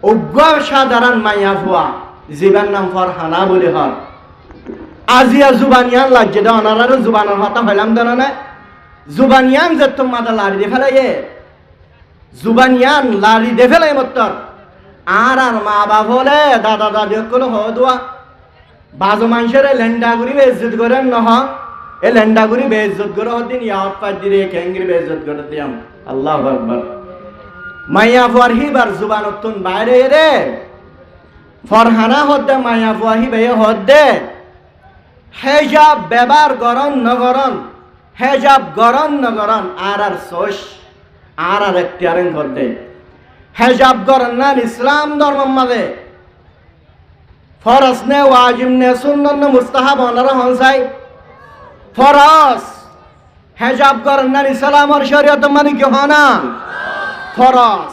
অজ্ঞ সাধারণ মাইয়া ফুয়া জীবার নাম ফরহানা বলে হর আজিয়া জুবানিয়ান লাগছে দে অনারার জুবানের হতা হইলাম দেন না জুবানিয়ান যে তোমার লাড়ি দে ফেলাই জুবানিয়ান লাড়ি দে ফেলাই মত্তর আর মা বাপ হলে দাদা দাদি সকল হওয়া বাজু মানুষের লেন্ডাগুড়ি বেইজ্জত করে নহ এ লেন্ডাগুড়ি বেইজ্জত করে হদিন ইয়াত পাই দিরে কেঙ্গিরি বেইজ্জত করে দিয়াম আল্লাহু আকবার মাইয়া ফুয়ারহি বার জুবানতুন বাইরে রে ফরহানা হদ্দে মাইয়া ফুয়াহি বে হদ্দে হেজাব ব্যবহার গরন নগরন হেজাব গরন নগরন আর সোশ আর এখতিয়ারেন হদ্দে হেজাব গরন না ইসলাম ধর্ম মাঝে ফরজ নে ওয়াজিব নে সুন্নত নে মুস্তাহাব অনার হনসাই ফরজ হেজাব গরন না ইসলামর শরীয়ত মানে কি হনা ফরজ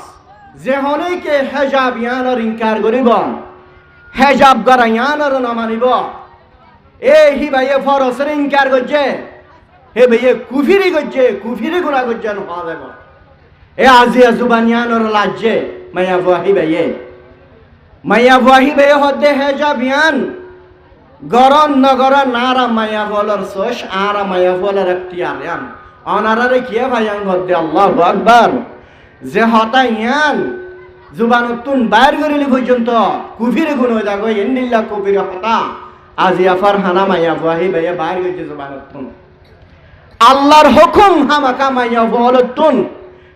যে হনে কে হেজাব ইয়ানর ইনকার করিব হেজাব গরা ইয়ানর না মানিব এ হি ভাইয়ে ফরজের ইনকার করছে হে ভাইয়ে কুফিরি করছে কুফিরি গুনাহ করছে না হবে এ আজিয়া জুবান ইয়ানর লাজে মাইয়া ওয়াহি ভাইয়ে মাইয়া ওয়াহি ভাইয়ে হদে হেজাব ইয়ান গরন নগরন নারা মাইয়া বলর সোশ আর মাইয়া বলর এখতিয়ার ইয়ান অনারারে কিয়ে ভাইয়ান হদে আল্লাহু আকবার যে হতা ইয়ান জুবানতুন বাইর করিলি পর্যন্ত কুফিরে গুণ হয়ে থাকো এন্ডিল্লা কুফিরে হতা আজিয়া ফরহানা মাইয়া ওয়াহি ভাইয়ে বাইর করেছে জুবানতুন আল্লাহর হুকুম হামাকা মাইয়া বলতুন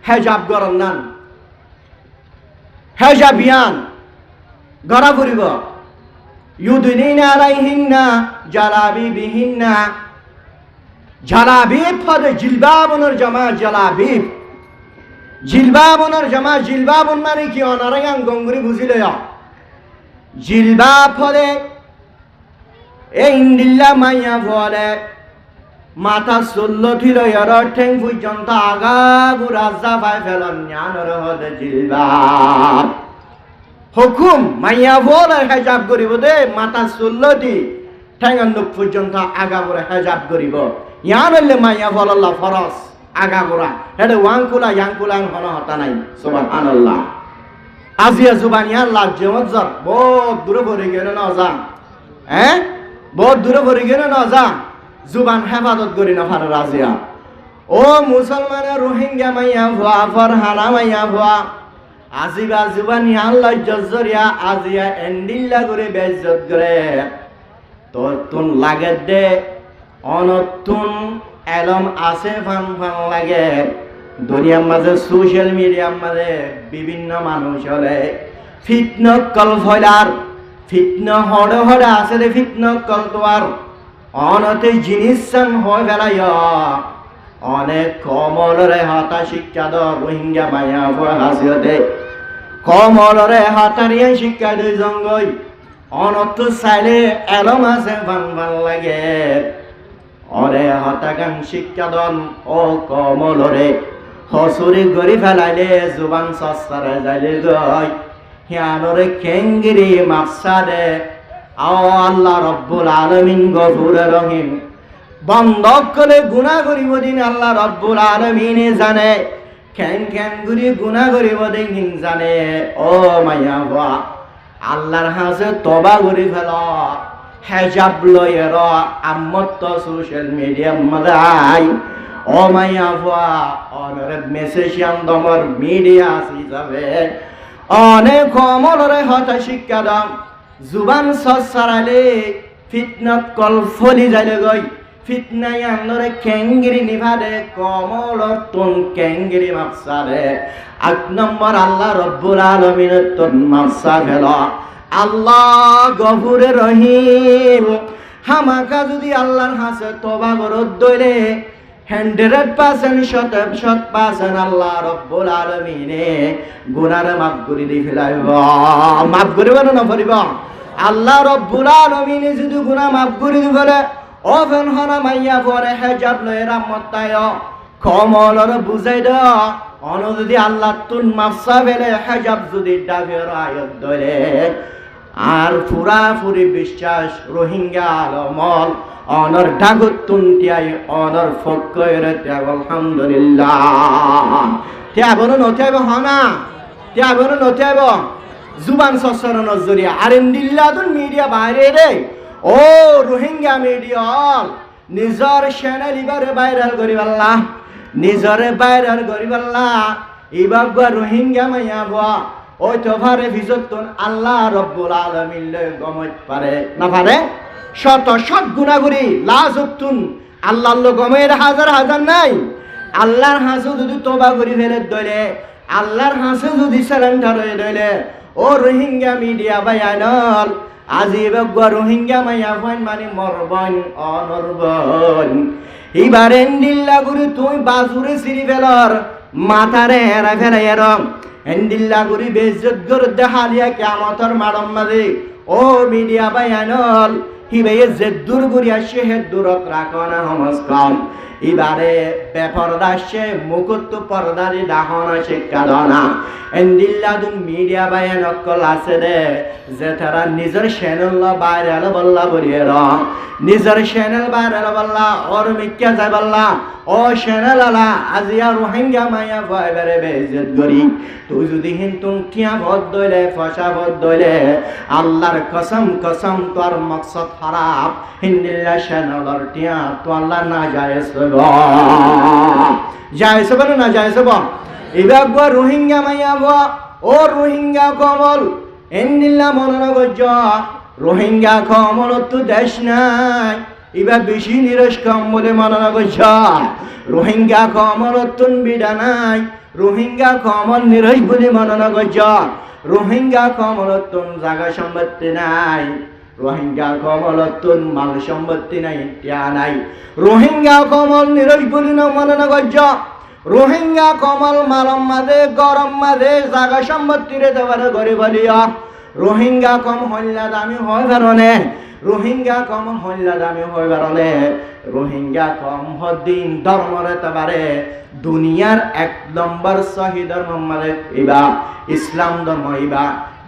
হেজাব গরন নান হেজাব ইয়ান গড়া করিব ইউদিনিনা আলাইহিন্না জালাবিবিহিন্না জালাবিব পদে জিলবাবুনের জামা জালাবিব জিলবাবুনের জামা জিলবাবুন মানে কি অনারায়ান গঙ্গুরি বুঝিলে জিলবাব পদে এ ইন্দিল্লা মাইয়া বলে মাথা চুল্লথি লয়র ঠেং পর্যন্ত আগা গুড়া জাবাই ফেলন জ্ঞানর হদে জিলবাব হুকুম মাইয়া বলে হেজাব করিব দে মাথা চুল্লথি ঠেঙ্গান্দুক পর্যন্ত আগা গুড়া হেজাব করিব ইয়ান হইলে মাইয়া বলাল্লাহ ফরজ আগা গুড়া হেডে ওয়াংকুলা ইয়াংকুলা হন হতা নাই সুবহানাল্লাহ আজিয়া জুবান ইয়ান লাজ্জে মজ্জর বহুত দূরে ভরে গেল না যা বহুত দূরে ভরে গেল না যা জুবান হেফাজত করি না ফার রাজিয়া ও মুসলমানের রোহিঙ্গা মাইয়া ভুয়া ফরহানা মাইয়া ভুয়া আজিবা জুবান ইয়ান লজ্জত জরিয়া আজিয়া এন্ডিল্লা করে বেইজ্জত করে তোর তুন লাগে দে অনতুন এলম আছে ফান ফান লাগে দুনিয়ার মাঝে সোশ্যাল মিডিয়ার মাঝে বিভিন্ন মানুষ হলে ফিটন কল ফলার ফিটন হড়ে হড়ে আছে রে ফিটন কল তোয়ার অনতে জিনিস হয় বেলায় অনেক কমলরে হাতা শিক্ষা দ রোহিঙ্গা মায়া হাসিয়তে কমলরে হাতারিয়া শিক্ষা দই জঙ্গই অনত চাইলে এলম আছে ফান ফান লাগে অরে হতাগান শিক্ষা দন ও কমলরে হসুরি গরি ফেলাইলে জুবান সস্তারে যাইলে গই হিয়ানরে কেঙ্গিরি মাপসা দে আও আল্লাহ রব্বুল আলামিন গফুর রহিম বন্ধক করে গুনাহ করিব দিন আল্লাহ রব্বুল আলামিনে জানে কেন কেন গুরি গুনাহ করিব দিন জানে ও মাইয়া বা আল্লাহর হাসে তবা করি ফেল হেজাব লয়ের আম্মত সোশ্যাল মিডিয়ার মাঝাই ও মাইয়া ফুয়া অনরে মেসেজিয়ান দমর মিডিয়া হিসাবে অনেক কমলরে হতা শিক্ষা দাম জুবান সরালে ফিতনত কল ফলি যাইলে গই ফিতনাই আনরে কেঙ্গিরি নিভাদে কমলর তুন কেঙ্গিরি মাপসারে 8 নম্বর আল্লাহ রব্বুল আলামিনের তুন মাপসা ফেল আল্লাহ গফুরে রহিম হামাকা যদি আল্লাহর হাসে তবা করত দইলে 100% আল্লাহ রব্বুল আলামিনে গুনাহ মাফ করে দি ফেলাইব মাফ করিব না করিব আল্লাহ রব্বুল আলামিনে যদি গুনাহ মাফ করে দি বলে ওভেন হনা মাইয়া পরে হেজাব লয়ে রামতায় কমলর বুঝাই দ অন যদি আল্লাহ তুন মাফসা ফেলে হেজাব যদি ডাবের আয়াত ধরে আর পুরাপুরি বিশ্বাস রোহিঙ্গা আলমল অনর ডাগত তুনটিয়াই অনর ফকয়ের ত্যাগ আলহামদুলিল্লাহ ত্যাগ নথিয়াব হনা ত্যাগ নথিয়াব জুবান সসরণর জরিয়া আর ইন্দিল্লাদুন মিডিয়া বাইরে রে ও রোহিঙ্গা মিডিয়া নিজর চ্যানেল ইবারে ভাইরাল করিবাল্লা নিজরে ভাইরাল করিবাল্লা ইবাগা রোহিঙ্গা মাইয়া বাবা ওই তোফারে ফিজতুন আল্লাহ রব্বুল আলামিন লে গমত পারে না পারে শত শত গুনাহগুরি লাজতুন আল্লাহর লো গমের হাজার হাজার নাই আল্লাহর হাসু যদি তওবা করি ফেলে দইলে আল্লাহর হাসু যদি সারেন্ডার হয়ে দইলে ও রোহিঙ্গা মিডিয়া বায়ানল আজিবগা রোহিঙ্গা মাইয়া ফাইন মানে মরবন অনরবন ইবারেন দিল্লা গুরু তুই বাজুরে সিরি ফেলর মাথারে হেরা ফেরা এরম এন্দিল্লা গুরি বেজ্জত করে দেখালিয়া কিয়ামতের মাড়ম মাঝে ও মিডিয়া বায়ানল হিবে জেদ্দুর গুরি আসে হে দূরত রাখো না নমস্কার ইবারে বেপরদা সে মুকুত পর্দারি দাহনা শিক্ষা দানা এন্দিল্লাদুন মিডিয়া বায়ান অকল আছে দে যে তারা নিজের চ্যানেল বাইরে বল্লা বলিয়ের নিজের চ্যানেল বাইরে বল্লা ওর মিক্কা যায় বল্লা ও চ্যানেল আলা আজিয়া রোহিঙ্গা মাইয়া বাইরে বেজত গরি তুই যদি হিন্তুন টিয়া ভদ দইলে ফসা ভদ দইলে আল্লাহর কসম কসম তোর মকসদ খারাপ হিন্দিল্লা চ্যানেলর টিয়া তো আল্লাহ না জায়েজ জায়েজ বলে না জায়েজ বল এবার রোহিঙ্গা মাইয়া ও রোহিঙ্গা কমল এন্দিল্লা মনোনগজ রোহিঙ্গা কমল তো দেশ নাই এবার বেশি নিরস কম বলে মনোনগজ রোহিঙ্গা কমল তুন বিডা নাই রোহিঙ্গা কমল নিরস বলে মনোনগজ রোহিঙ্গা কমল তুন জায়গা সম্পত্তি নাই রোহিঙ্গা কমল তুন মাল সম্পত্তি নাই টিয়া নাই রোহিঙ্গা কমল নিরস বলি না মনোনগজ রোহিঙ্গা কমল মালম মাঝে গরম মাঝে জায়গা সম্পত্তি রে দেওয়ার ঘরে বলিয়া রোহিঙ্গা কম হল্লা দামি হয় কারণে রোহিঙ্গা কম হল্লা দামি হয় কারণে রোহিঙ্গা কম হদিন ধর্মরে তবারে দুনিয়ার এক নম্বর সহি ধর্ম মানে ইবা ইসলাম ধর্ম ইবা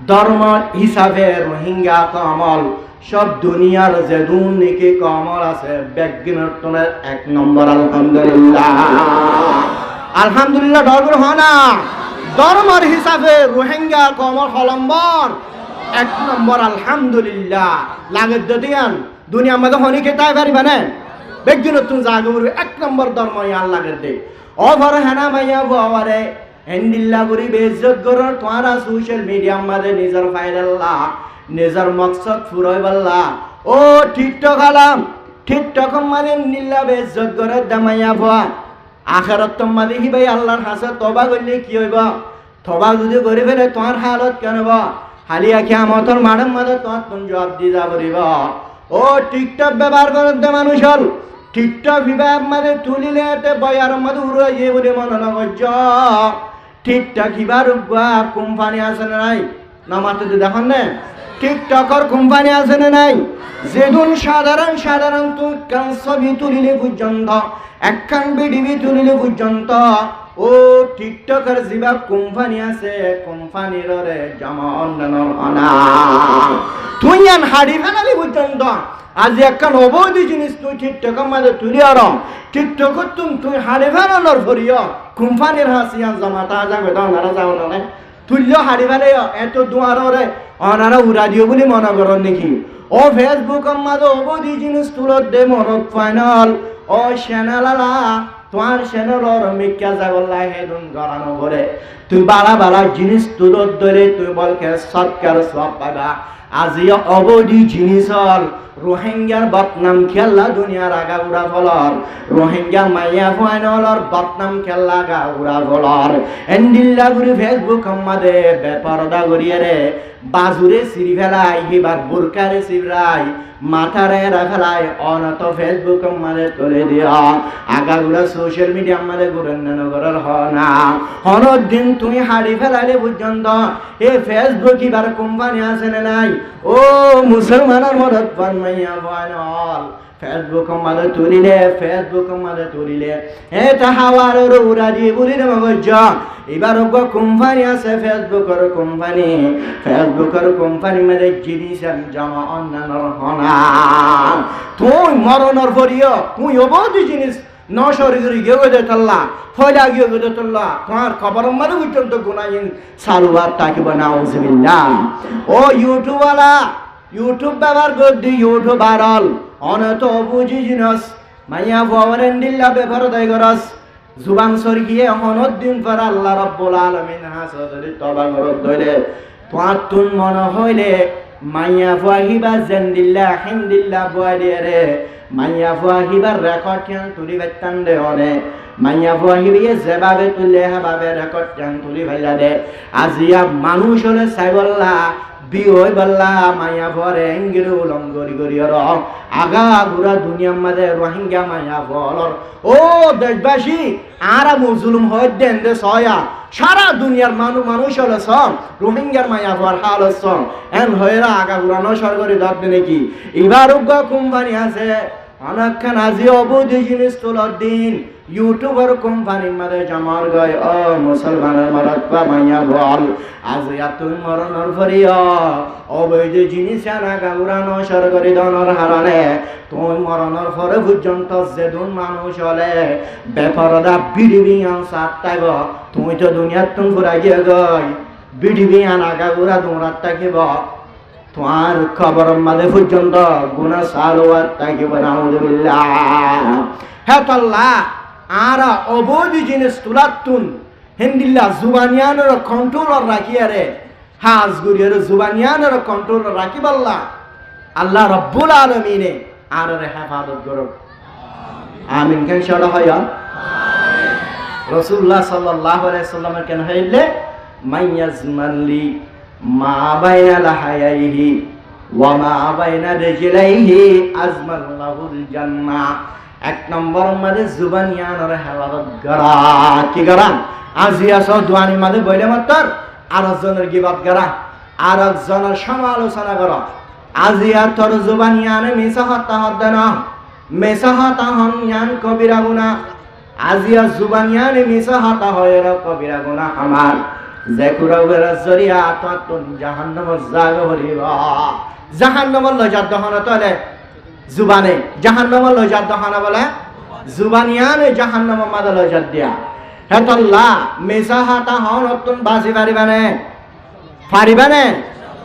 ধর্ম হিসাবে রোহিঙ্গা কমল সব দুনিয়ার যে দুর্নীতি কমল আছে বিজ্ঞানের এক নম্বর আলহামদুলিল্লাহ আলহামদুলিল্লাহ ডর হনা ধর্মের হিসাবে রোহিঙ্গা কমল হলম্বর এক নম্বর আলহামদুলিল্লাহ লাগে দিয়ান দুনিয়া মধ্যে হনি খেতাই পারিবা না বিজ্ঞান জাগে এক নম্বর ধর্ম আল্লাহকে দে অভর হেনা ভাইয়া বাবারে হেন্দিল্লা করি বেইজ্জত করার তোমারা সোশ্যাল মিডিয়া মধ্যে নিজের ফায়দাল্লা নিজের মকসদ ফুরাই বললা ও টিকটক আলাম টিকটক মানে নিল্লা বেইজ্জত করে দামাইয়া ভা আখেরাত তোমাদের হি ভাই আল্লাহর হাসে তওবা করলে কি হইব তওবা যদি করে ফেলে তোমার হালত কেন হইব হালিয়া কিয়ামতের মাঠের মধ্যে তোমার কোন জবাব দি যাব রিব ও টিকটক ব্যবহার করে দে মানুষ হল টিকটক বিভাগ মানে তুলিলে তে বয়ার মধ্যে উড়াইয়ে বলে মনে নগজ টিকটক হিবার কোম্পানি আছে না নাই নামাতে দেখুন না টিকটকর কোম্পানি আছে না নাই যেদুন সাধারণ সাধারণ তো ছবি তুলিলে পর্যন্ত একখান ভিডিও তুলিলে পর্যন্ত ও টিকটকের জিবা কোম্পানি আছে কোম্পানির রে জমা অন্যান্য আনা তুই আন হাড়ি ফেলালি পর্যন্ত আজ একখান অবৈধ জিনিস তুই টিকটকের মাঝে তুলি আর টিকটকর তুই হাড়ি ফেলানোর ভরিও কোম্পানির হাসিয়ান জমাটা যাবে তো ওনারা যাও না তুল্য হাড়ি ফেলে এত দুয়ারে ওনারা উড়া দিও বলে মনে করেন নাকি ও ফেসবুকের মাঝে অবৈধ জিনিস তুলত দে মরত ফাইনাল ও চ্যানেলালা তোমার চ্যানেলর মিক্কা যাগল্লা হেদুন গড়ানো করে তুই বালা বালা জিনিস তুলত ধরে তুই বলকে সৎকার সব পাবা আজিও অবৈধ জিনিস হল রোহিঙ্গার বদনাম খেলা দুনিয়ার আগা উড়া ফলর রোহিঙ্গা মাইয়া ফাইনালর বদনাম খেলা আগা উড়া ফলর এন্ডিল্লা গুরি ফেসবুক আমাদে বেপরদা গড়িয়ে রে বাজুরে সিরি ফেলাই এবার বুরকারে সিরাই মাথারে রাখলাই অনত ফেসবুক আমাদে তুলে দিয়া আগাগুড়া সোশ্যাল মিডিয়া আমাদে গুরন্নন করার হনা হনর দিন তুমি হাড়ি ফেলালে পর্যন্ত এ ফেসবুক এবার কোম্পানি আছে না নাই ও মুসলমানের মদত পারমাইয়া ফাইনাল ফেসবুক আমাদে তুলিলে এটা হাওয়ার উড়া দিয়ে বলিলে মগজ এবার কোম্পানি আছে ফেসবুকের কোম্পানি মানে জিনিস জমা অন্যান্য হনা তুই মরণর ভরিও তুই অবধি জিনিস নশরী গিয়ে গেদে তল্লা ফয়লা গিয়ে গেদে তল্লা তোমার খবর মানে পর্যন্ত গুনাহিন সালুয়ার তাকিব নাউজুবিল্লাহ। ও ইউটিউব ব্যবহার করদি ইউটিউব ভাইরাল অনত বুঝি জিনস মাইয়া ফওয়ারেন দিল্লা ব্যবহার দায় করস জুবান সরগিয়ে হনদ দিন পর আল্লাহ রাব্বুল আলামিন হাসদরি তওবা করত দইলে তোমার তুন মনে হইলে মাইয়া ফাহিবা জান্দিল্লা হিন্দিল্লা বয়রে মাইয়া ফাহিবার রেকর্ড ক্যান তুলি বেতান দে অনে মাইয়া ফাহিবিয়ে যেভাবে তুলে হেভাবে রেকর্ড ক্যান তুলি ভাইলা দে আজিয়া মানুষ হলে সাইবল্লা বিহই বল্লা মাইয়া ফরে এঙ্গিরু লঙ্গরি গরিয়র আগা গুড়া দুনিয়ার মাঝে রোহিঙ্গা মাইয়া ফলর ও দেশবাসী আরা মুজলুম হয় দেন দে সয়া সারা দুনিয়ার মানুষ হলে সব রোহিঙ্গার মাইয়া ফর হাল সম এন হয়েরা আগা গুড়া নসর করে ধরবে নাকি এবার উগ্র কোম্পানি আছে অনেকক্ষণ আজি অবৈধ জিনিস তোলার দিন ইউটিউবার কোম্পানির মাঝে জামার গায় ও মুসলমানের মারাত পা মাইয়া বল আজ তুই মরণর ফরিয়া অবৈধ জিনিস আনা গাউরা নসর করে ধনর হারালে তুই মরণর ফরে পর্যন্ত যেদুন মানুষ হলে বেপরদা বিড়িবি আন সাত তাইব তুই তো দুনিয়ার তুম ঘুরাই গিয়ে গই বিড়িবি আনা গাউরা দৌড়াত থাকিব তোমার খবর মাঝে পর্যন্ত গুনা সালোয়ার থাকিব নাউজুবিল্লাহ। হ্যাঁ তাল্লাহ আরা অবৈধ জিনিস তুলাতুন হিন্দিল্লা জুবানিয়ানের কন্ট্রোলার রাখিয়ারে হাজ গুরিয়ার জুবানিয়ানের কন্ট্রোলার রাখিবাল্লা আল্লাহ রাব্বুল আলামিনে আর রে হেফাজত করুক আমিন কেন সারা হয় রাসূলুল্লাহ সাল্লাল্লাহু আলাইহি সাল্লামের কেন হইলে মাইয়াজমানলি মা বাইনা লাহায়াইহি ওয়া মা বাইনা রিজলাইহি আজমাল্লাহুল জান্নাহ। এক নম্বর মাঝে জুবানিয়ানের হেফাজত করা কি করা আজিয়া সহ দুয়ানি মাঝে বইলে মাত্র আর একজনের গিবাত করা আর একজনের সমালোচনা করা আজিয়া তোর জুবানিয়ানে মিসাহাত হদ্দে না মিসাহাত হন ইয়ান কবিরা গুনাহ আজিয়া জুবানিয়ানে মিসাহাত হয় কবিরা গুনাহ আমার যে কুরাউয়ের জরিয়া তাতুন জাহান্নামে জাগ হরিব জাহান্নামে লজাত দহনা তলে জুবানে জাহান্নামে লজাত দহনা বলে জুবানিয়ানে জাহান্নামে মাদা লজাত দিয়া হেতাল্লাহ মিসাহাত হন অতুন বাজি পারিবানে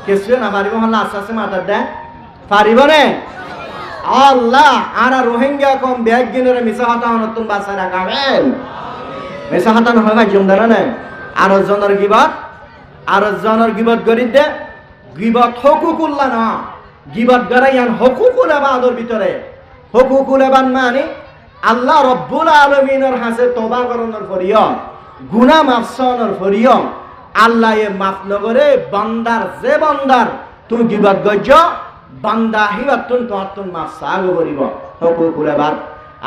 কিছু না পারিব হল্লা আস্তে আস্তে মাথার দেয় পারিবানে আল্লাহ আর রোহিঙ্গা কম ব্যাগ গিনের মিসাহাত হন অতুন বাসা রাখাবেন মিসাহাত হয় ভাই জমদারা নেই আর জনের গিবত গরিব দে গিবত হকুকুল্লা না গিবত গরাইয়ান হকুকুল এবাদর ভিতরে হকুকুল এবান মানে আল্লাহ রব্বুল আলামিনের হাসে তওবা করনের ফরিয়ম গুনাহ মাফসানোর ফরিয়ম আল্লাহ এ মাফ নগরে বান্দার যে বান্দার তুমি গিবত গজ্জ বান্দা হিবাতুন তোয়াতুন মাফ সাগো করিব হকুকুল এবাদ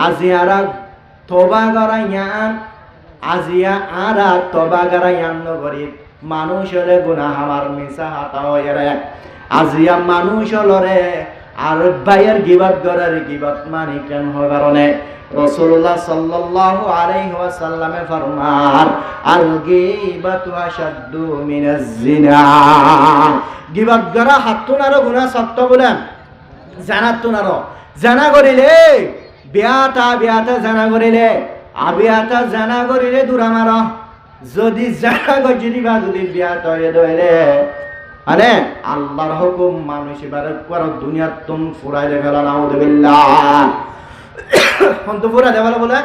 আজিয়ারা তওবা গরাইয়ান আজিয়া আরা তবা গারায়ান নগরীর মানুষ হলে গুনাহ আমার মিশা হাতা হয়ে রে আজিয়া মানুষ হলরে আর ভাইয়ের গিবত গরার গিবত মানি কেন হয় কারণে রাসূলুল্লাহ সাল্লাল্লাহু আলাইহি ওয়াসাল্লামে ফরমান আল গীবাতু আশাদ্দু মিনাজ জিনা গিবত গরা হাতুনার গুনাহ সত্য বলেন জানাতুনার জানা করিলে বিয়াতা জানা করিলে আবিয়াটা জানা করিলে দূরা মার যদি জানা গজিরি বা যদি বিয়াত হয়ে দইলে আরে আল্লাহর হুকুম মানুষ এবারে পর দুনিয়ার তুম ফুরাইলে ফেলা নাউযুবিল্লাহ কোন তো ফুরা দেওয়ালা বলে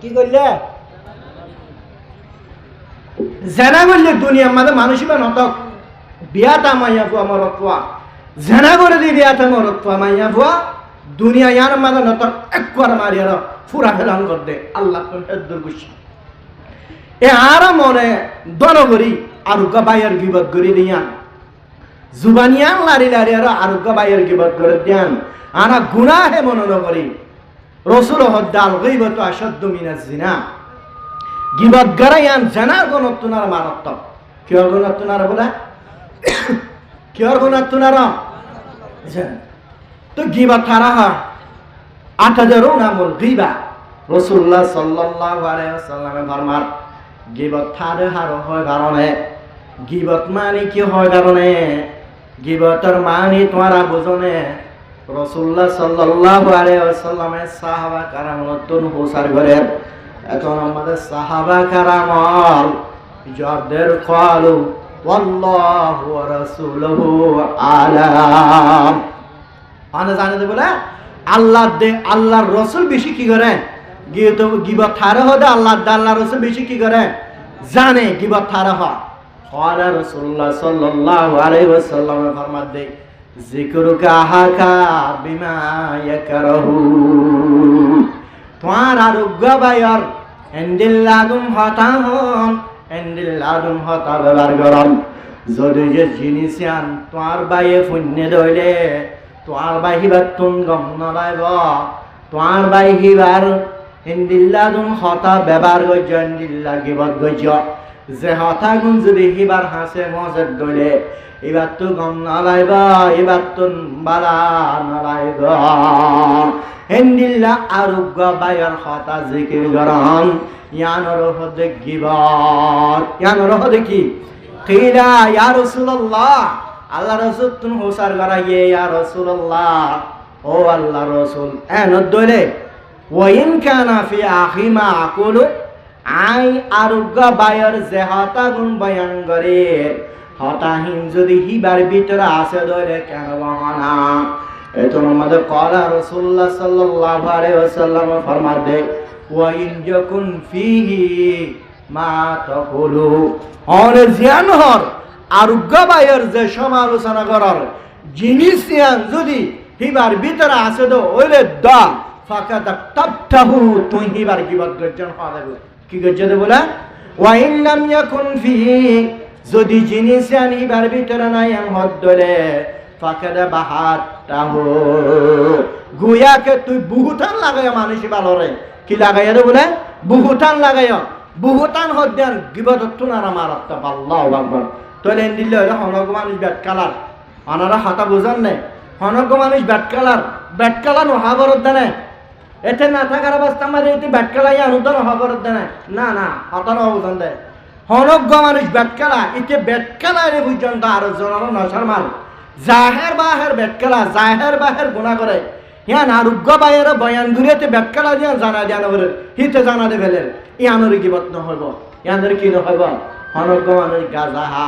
কি করলে জানা করলে দুনিয়ার মাঝে মানুষ বা নতক বিয়াটা মাইয়া ফুয়া মরত্বা জানা করে দি বিয়াটা মরত্বা মাইয়া ফুয়া দুনিয়া ইয়ার মাঝে নতক একবার মারিয়ার ফুরা ফেলান করতে আল্লাহ দুর্গুষি এ আর মনে দনগরি আরুগা বাইয়ের গিবত করি দিয়ান জুবানিয়ান লারি আর আরুগা বাইয়ের গিবত করে দিয়ান আনা গুনাহ হে মনে নগরি রসুল হদ্দাল গীবতু আশাদ্দু মিনাজ জিনা গিবত গরায়ান জানার গণতুনার মারাত্মক কিয়র গণতুনার বলে কিয়র গণতুনার তো গিবত খারা হয় আতাদারুনামুল গীবা রাসূলুল্লাহ সাল্লাল্লাহু আলাইহি ওয়াসাল্লামে ফরমান গীবত থারে হারো হয় কারণে গীবত মানে কি হয় কারণে গীবতের মানে তোমরা বুঝনে রাসূলুল্লাহ সাল্লাল্লাহু আলাইহি ওয়াসাল্লামের সাহাবা কারাম নতুন হোসার ঘরে এখন আমাদের সাহাবা কারাম যাদের ক্বালু ওয়াল্লাহু ওয়া রাসূলুহু আলাম মানে জানে যে বলে আল্লাহর রাসূল বেশি কি করে গিবত থারে হদে আল্লাহর রাসূল বেশি কি করে জানে গিবত থারে হয় ক্বালা রাসূলুল্লাহ সাল্লাল্লাহু আলাইহি ওয়াসাল্লাম ফরমাতে যিকরুকা হাকা বিমা ইয়াকরাহু তোমার আরোগ্য বায়র এন্ডিল্লাদুম হতা ব্যবহার করম যদি যে জিনিস আন তোমার বাইয়ে ফুন্নে দইলে তোমার বাহিবার তুন গম নলাইব তোমার বাহিবার এন্ডিল্লাদুম হতা ব্যবহার গজ্য এন্ডিল্লা গিবত গজ্য যে হতা গুণ যদি হিবার হাসে মজের দইলে এবার তো গম নলাইব এবার তো বালা নলাইব এন্ডিল্লা আরোগ্য বায়র হতা জিকির গরম ইয়ানর হদে গিবত ইয়ানর হদে কি কিলা ইয়া রাসূলুল্লাহ আল্লাহ রাসূল তুন হোসার গরাইয়ে ইয়া রাসূলুল্লাহ ও আল্লাহ রাসূল এন দলে ওয়াইন কানা ফি আখিমা আকুলু আই আরোগ্য বায়র যে হতা গুণ বয়ান করে হতাহীন যদি হিবার ভিতরে আসে দলে কেন বাহানা এত আমাদের ক্বালা রাসূলুল্লাহ সাল্লাল্লাহু আলাইহি ওয়াসাল্লাম ফরমাতে ওয়াইন ইয়াকুন ফিহি মা তাকুলু আর জিয়ানহর আরোগ্য বায়র যে সমালোচনা করার জিনিস যদি হিবার ভিতরে আসে তো ওইলে দা ফাকাত তাবতাহু তুই হিবার গিবত গর্জন হবে কি গর্জতে বলে ওয়াইন লাম ইয়াকুন ফিহি যদি জিনিস হিবার ভিতরে নাই এম হদলে ফাকাদ বাহাতাহু গুয়াকে তুই বহুতান লাগায় মানুষ ভালো রে কি লাগাইয়া দে বলে বহুতান লাগাইয়া বহুতান হদ্যান গিবত না মারাত আল্লাহু আকবার তোলে দিলে হনগ মানুষ ব্যাট কালার আনারা হাতা বুঝান নাই হনগ মানুষ ব্যাট কালার মহাভারত দেনে এতে না থাকার অবস্থা আমার এতে ব্যাট কালাই অনুদান মহাভারত দেনে না না হাতার অবদান দেয় হনগ মানুষ ব্যাট কালা এতে ব্যাট কালারে পর্যন্ত আরো জনার নশার মাল জাহের বাহের ব্যাট কালা জাহের বাহের গুণা করে ইয়ান আরোগ্য বাইরে বয়ান ঘুরিয়েতে ব্যাট কালা দিয়া জানা দিয়া নগরের হিতে জানা দে ফেলেন ইয়ানোর গিবত নহব ইয়ানোর কি নহব হনজ্ঞ মানুষ গাজাহা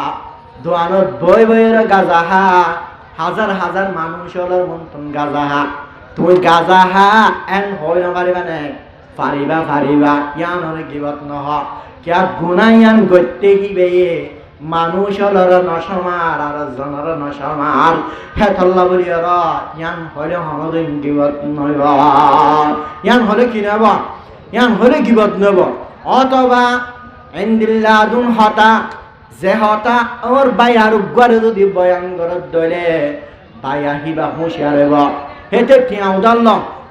দোয়ানত বই বইয়ের গাজাহা হাজার হাজার মানুষের মন্তন গাজাহা তুই গাজাহা এন হই নপারিবা নে ফারিবা ইয়ানোর গিবত নহ কিয়া গুণা ইয়ান গত্যে হিবে মানুষের নসমার আর জনর নসমার হেতল্লা বলিয়ার ইয়ান হলে হনদিন গিবত নইব ইয়ান হলে কি নেব ইয়ান হলে গিবত নেব অথবা এন্দিল্লাদুন হতা যে হতা ওর বাই আরোগ্যরে যদি বয়ান করত দলে বাই আহিবা হুঁশিয়ার হইব হেতে টিয়াউদার ল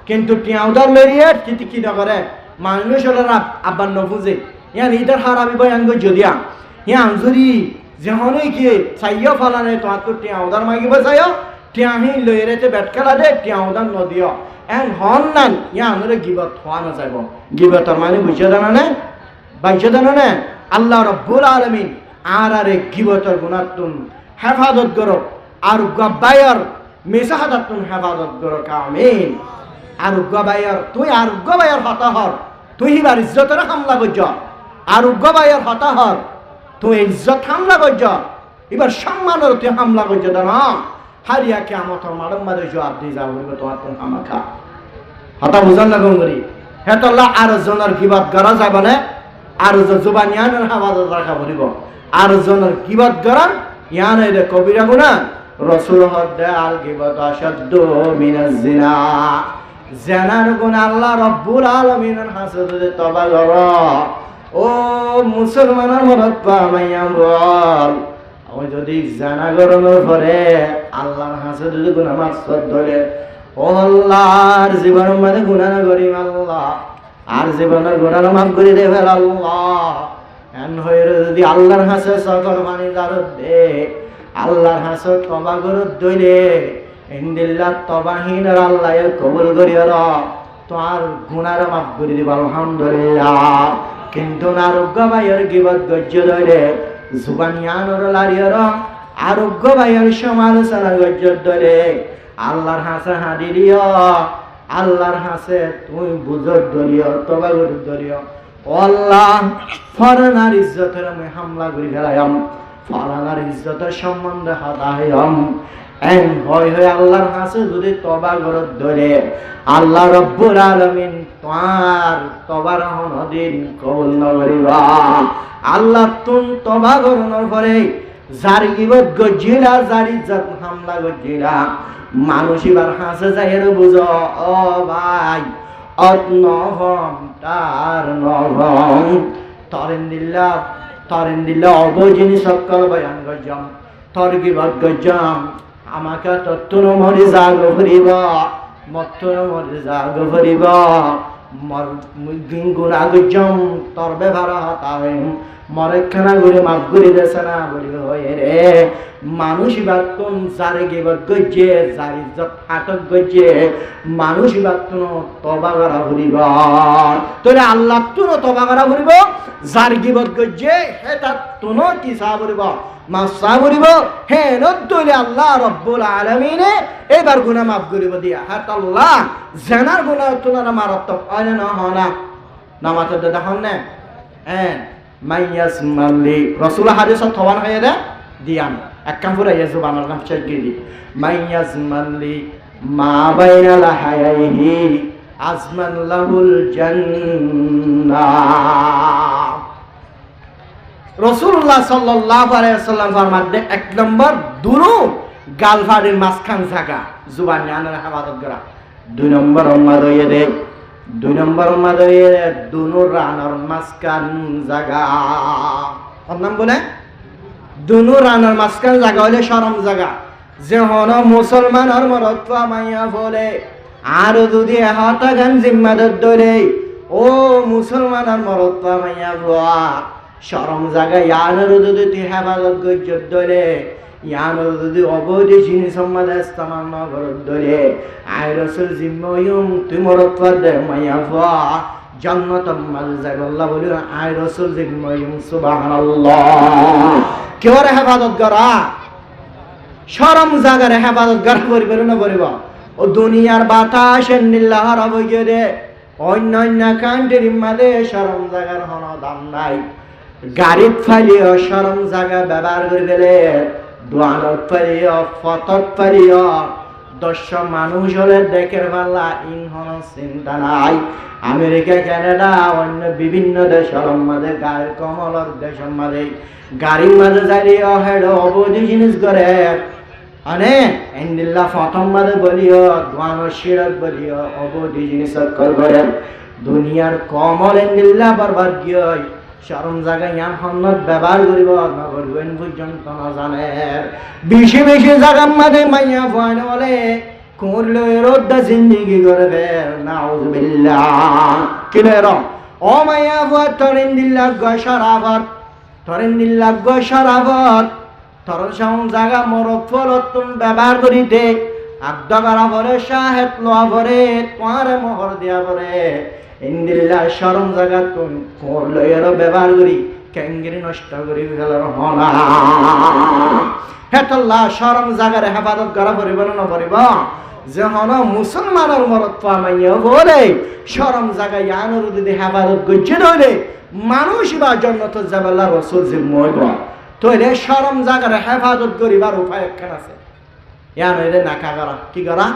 কিন্তু টিয়াউদার লইয়ে কিতি কি নকরে মানুষের আব্বার নবুঝে ইয়ান ইটার হারাবি বয়ান গো যদিয়া ইয়ান যদি যেহনে কি চাইয়া ফালানে তোমার তো টিয়াউদার মাগিব চাইও টিয়াহি লইরেতে বেট খেলা দে টিয়াউদার নদিও এন হন নান ইয়ানরে গিবত হওয়া না যাইব গিবতর মানে বুঝে জানা বাইচে জানে আল্লাহ রাব্বুল আলামিন আরে গিবতর গুনাতুন হেফাজত করো আর গবায়র মেসাহাদাতুন হেফাজত করো কামিন আর গবায়র তুই আর গবায়র হতাহর তুই হিবার ইজ্জতের হামলা করছ আর গবায়র হতাহর তুই ইজ্জত হামলা করছ এবার সম্মানের তুই হামলা করছ না হারিয়া কিয়ামতর মারম মারে জবাব দিয়ে যাও বলবে তোমার কোন আমাকা হতা বুঝান না গঙ্গরি হেতল্লা আর জনের গিবত করা যাবে না আর জবান ইয়ানের হেফাজত রাখা বলিব আর জনের গিবত করা ইয়ানের কবিরা গুনাহ রাসূল হদ্দে আল গিবত আশাদ্দু মিনাজ জিনা জিনার গুনাহ আল্লাহ রাব্বুল আলামিনের হাসদে তওবা কর ও মুসলমানের মরদ পামাইয়া বল ওই যদি জানা গরমের পরে আল্লাহর হাসদে গুনাহ মাকসদ ধরে ও আল্লাহর জীবনের মধ্যে গুনাহ না করি আল্লাহ আর জীবনের গুনাহ মাফ করে দে ফেল আল্লাহ এন হয়ে যদি আল্লাহর হাসে সকল মানি দারদ দে আল্লাহর হাসে তওবা করত দইলে ইনদিল্লাহ তওবাহীন আল্লাহ কবুল করিয়া র তোমার গুনাহ মাফ করে দিব আলহামদুলিল্লাহ কিন্তু আরোগ্য ভাইয়ের গিবত গজ্জ দইলে জুবানিয়ানর লারিয়া র আরোগ্য ভাইয়ের সমালোচনা গজ্জ দইলে আল্লাহর হাসে হাঁড়ি দিও, আল্লাহর হাসে তুমি বুঝর ধরিও, তবা করে ধরিও। আল্লাহ ফরেনার ইজ্জতের আমি হামলা করে ফেলাইম, ফরেনার ইজ্জতের সম্বন্ধে হতাহম এন হয় হয় আল্লাহর কাছে যদি তবা করত ধরে আল্লাহ রব্বুল আলামিন তোমার তবার হনদিন কবুল নকরিবা। আল্লাহ তুম তবা করানোর পরে যার গিবত গজিলা, যার ইজ্জত হামলা গজিলা, মানুষ এবার হাসে যায় বুঝ ও ভাই অত নহম তার নহম তরেন দিল্লা অবজিনী সকল বয়ান গজম তর গিবত গজম আমাকে তত্তুন মরি জাগ ভরিব, মত্তুন মরি জাগ ভরিব, মর গুণা গজম তর ব্যবহার হতাম মরেখানা ঘুরে মাফ করে দেছে না বলি হয়ে রে মানুষ বাতুন যারে গিবত গজে, যার ইজ্জত ফাটক গজে, মানুষ বাতুন তবা করা ভরিব, তোরে আল্লাহ তুন তবা করা ভরিব, যার গিবত গজে হেটা তুন কি সা ভরিব, মাসা ভরিব, হে নদলে আল্লাহ রব্বুল আলামিনে এবার গুনাহ মাফ করিব দিয়া। হাত আল্লাহ জানার গুনাহ তোনারা মারাত্মক হয় না হনা নামাতে দেখুন না হ্যাঁ মাইয়াস মাল্লি রাসূল হাদিসত থওয়ান হয়ে দে দিয়াম এক কাম করে ইয়েসু বানার নাম চেক গিরি মাইয়াস মাল্লি মা বাইনা লাহাইহি আজমান লাহুল জান্নাহ। রাসূলুল্লাহ সাল্লাল্লাহু আলাইহি ওয়াসাল্লাম ফরমাতে এক নম্বর দুনো গালফাড়ির মাঝখান জায়গা জুবান জানের হেফাজত করা, দুই নম্বর উম্মাদয়ে দে, দুই নম্বর উম্মাদয়ে দুনো রানার মাঝখান জায়গা। ওর নাম বলে দুনো রানার মাঝখান জায়গা হলে শরম জায়গা, যে হন মুসলমানের মরত্ব মাইয়া বলে আর যদি হাতা গান জিম্মাদার ধরে ও মুসলমানের মরত্ব মাইয়া ভোয়া শরম জায়গা ইয়ানের যদি তুই হেফাজত গজ্জত ধরে, ইয়ানের যদি অবৈধ জিনিস সম্মাদে ইস্তেমাল না করত ধরে আই রাসূল জিম্মায়ুম তুই মরত্ব দে মাইয়া ভোয়া জান্নাত মাল জাগাল্লাহ বলি আই রাসূল জিম্মায়ুম সুবহানাল্লাহ। কেউরে হেফাজত করা শরম জায়গার হেফাজত করা করিবে না করিব ও দুনিয়ার বাতাস নিল্লাহ রব গিয়ে অন্য কান্ট্রির মাঝে শরম জায়গার হন দাম নাই, গাড়িত ফালিও শরম জায়গা ব্যবহার করে গেলে দোয়ানত ফালিও ফতত ফালিও 10 মানুষ হলে দেখের পাল্লা ইনহন চিন্তা নাই। আমেরিকা কানাডা অন্য বিভিন্ন দেশের মাঝে গায়ের কমলর দেশের মাঝে গাড়ির মাঝে যাইও হেড অবৈধ জিনিস করে আনে এন্দিল্লা প্রথম মাঝে বলিও দোয়ানোর শিরত বলিও অবৈধ জিনিস করে দুনিয়ার কমল এন্দিল্লা বরবাদ গিয়ে শরম জায়গায় ইয়ান হন্নত ব্যবহার করিব না করবেন পর্যন্ত না জানে বেশি বেশি জায়গার মাঝে মাইয়া ভয় বলে করলে রোদ্দা জিন্দিগি করবে নাউজুবিল্লাহ কিলে র ও মাইয়া ভয় তরেন দিল্লা গশরাবত তরেন দিল্লা গশরাবত তর সম জায়গা মরক ফলতুন ব্যবহার করিতে আড্ডা করা পরে শাহেদ লোয়া পরে তোমার মোহর দেওয়া পরে ইন্দিল্লা শরম জায়গা তুমি করলো এরও ব্যবহার করি ক্যাঙ্গিরি নষ্ট করি গেলার হনা হেতল্লা শরম জায়গার হেফাজত করা পরিব না পরিব যে হন মুসলমানের মরত পামাইয়া বলে শরম জায়গায় ইয়ানোর যদি হেফাজত গজ্জে ধরে মানুষ বা জন্নত যাবাল্লাহ রাসূল জিম্মইব তইলে শরম জায়গার হেফাজত করিবার উপায় একখান আছে, ইয়ান হইলে নেখা করা কি করা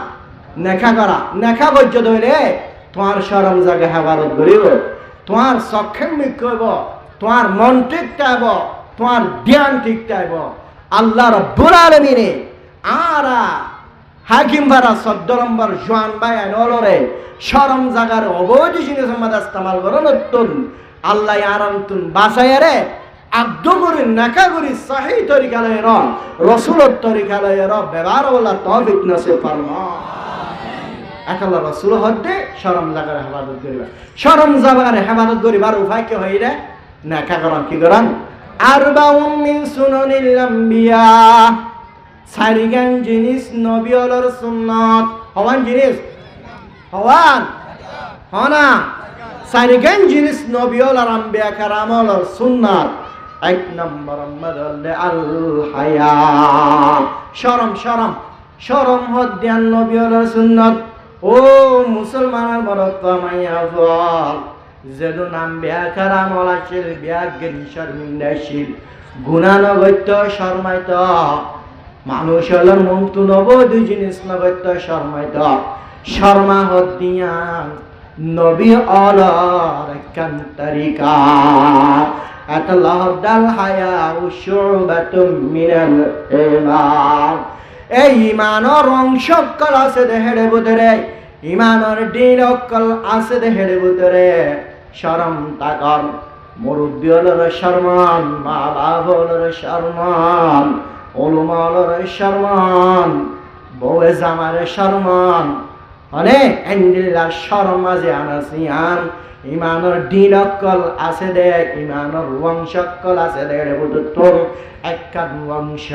নেখা করা নেখা গজ্জে ধরে তোমার শরম জায়গা হেফাজত করিব, তোমার সক্ষম মিকব, তোমার মন ঠিক থাকব, তোমার ধ্যান ঠিক থাকব। আল্লাহ রাব্বুল আলামিনে আরা হাকিম ভাড়া 14 নম্বর জোয়ান ভাই আনলরে শরম জায়গার অবৈধ জিনিস আমাদের ইস্তেমাল করো নতুন আল্লাহ আরামতুন বাসায়ারে আব্দ করে নাকা করে সহি তরিকা লয়ের রাসূলের তরিকা লয়ের ব্যবহার বলা তৌফিক নসিব ফরমা। একলা রাসূল হতে শরম জায়গার হেফাজত করিবা, শরম জায়গার হেফাজত করিবার উপায় কি হইরে নাকা করান কি করান আরবাউন মিন সুনানিল আম্বিয়া সারিগান জিনিস নবী হলোর সুন্নাত হওয়ান জিনিস হওয়ান হনা সারিগান জিনিস নবী হলোর আম্বিয়া কারাম হলোর সুন্নাত। এক নম্বর মদল আল হায়া শরম শরম শরম হদ্যান নবী হলোর সুন্নত। ও মুসলমানের মরত মাইয়া ফল যেদু নাম বিয়া খারাম অলাশিল বিয়া গিন শর্মিন্দাশীল গুণানগত্য শর্মাইত মানুষ হলোর মন্তু নব দুই জিনিস নগত্য শর্মাইত শর্মা হদ্দিয়ান নবী অলর একখান তরিকা আতাল্লাহুল হায়া শুবাতুম মিনাল ঈমান। এই ইমানের অংশ অক্কল আছে দেহের ভিতরে, ইমানের দিন অক্কল আছে দেহের ভিতরে। শরম তাকর মুরব্বী হলোর শরমান, মা বাপ হলোর শরমান, উলমা হলোর শরমান, বউয়ে জামার শরমান। মানে এন্ডিল্লার শরম মাঝে আনাসিয়ান ইমানের দিন অক্কল আছে দে, ইমানের বংশ অক্কল আছে দে তোর একটা বংশ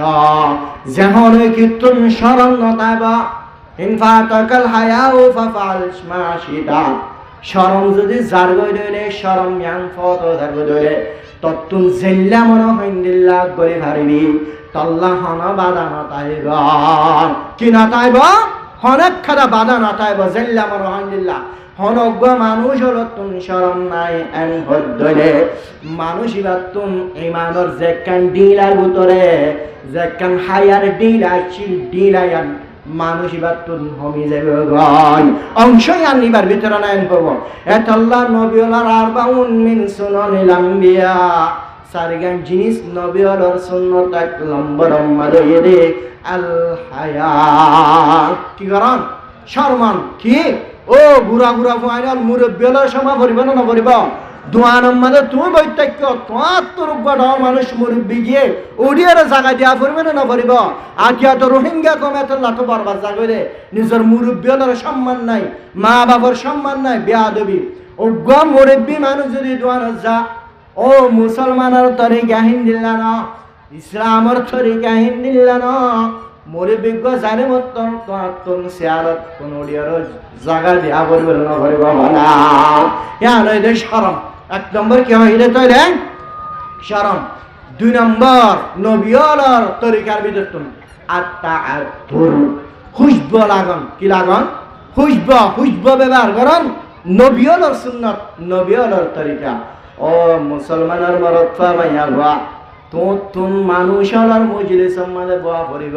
যেমন কীর্তন শরম নতাবা ইনফাতাকাল হায়াউ ফাফাল মাশিতা। শরম যদি যার গই দইলে শরম ইয়াং ফত যার গই দইলে তত্তুন জেল্লা মনো হিন্দিল্লাহ গরি ভারিবি তল্লা হন বাদা নতাইব। কি নতাইব? হনেক খাদা বাদা নতাইব জেল্লা মনো হিন্দিল্লাহ। হনজ্ঞ মানুষ হল তুম শরম নাই এন হদ্দলে মানুষ ইবার তুম ইমানর যেকান ডিলার ভিতরে যেকান হায়ার ডিলার চিল ডিলায়ান মানুষ ইবার তুম হমি যাবে গয় অংশই আনিবার ভিতরে নাইন করব। এতল্লাহ নবীলার আরবাউন মিন সুনানিল আম্বিয়া সারিগান জিনিস নবীলার সুন্নত এক নম্বর মাদয়ে আল হায়া। কি করেন? শরমান কি? ও বুড়া বুড়া ফাইনাল মুরব্বীলার সময় পড়িব না পড়িব দোয়ানম মানে তুমি বৈতক্য তোমার তোর গড় মানুষ মুরব্বী গিয়ে ওডিয়ার জায়গা দিয়া পড়বে না পড়িব। আকিয়া তো রোহিঙ্গা কমে তো লাঠো বারবার জাগরে নিজের মুরব্বীলার সম্মান নাই, মা বাবার সম্মান নাই, বেয়াদবি অজ্ঞ মুরব্বী মানুষ যদি দোয়ান যা ও মুসলমানের তরিকা হিন্দিল্লা না, ইসলামের তরিকা হিন্দিল্লা না, মুরব্বিজ্ঞ জানে মতন তোর শেয়ারত কোন ওডিয়ার জায়গা দিয়া পড়বে না পড়িব না। ইয়ার এই শরম এক নম্বর কি হয় এটা তৈরি শরম। দুই নম্বর নবীর তরিকার ভিতর তুমি আত্মা খুশব লাগন। কি লাগন? খুশব ব্যবহার করন নবীর সুন্নত নবীর তরিকা। ও মুসলমানের মরত মাইয়া ভা তুম মানুষ হলার মজলিস মাঝে বয়া পড়িব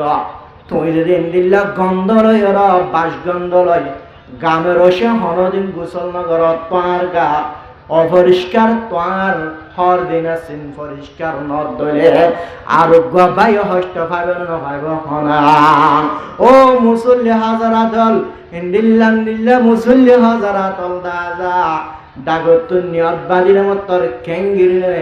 তুই যদি এন্দিল্লা গন্ধ লয় ওরা বাস গন্ধ লয় গামের রসে হনদিন গোসল নগর তোমার গা অপরিষ্কার তোমার হর দিন আছেন পরিষ্কার নদ দলে আরোগ্য ভাই হস্ত পাইব না পাইব হনা। ও মুসল্লি হাজারা দল ইন্দিল্লা মুসল্লি হাজারা দল দাদা ডাগত নিয়ত বাদির মতর কেঙ্গিরে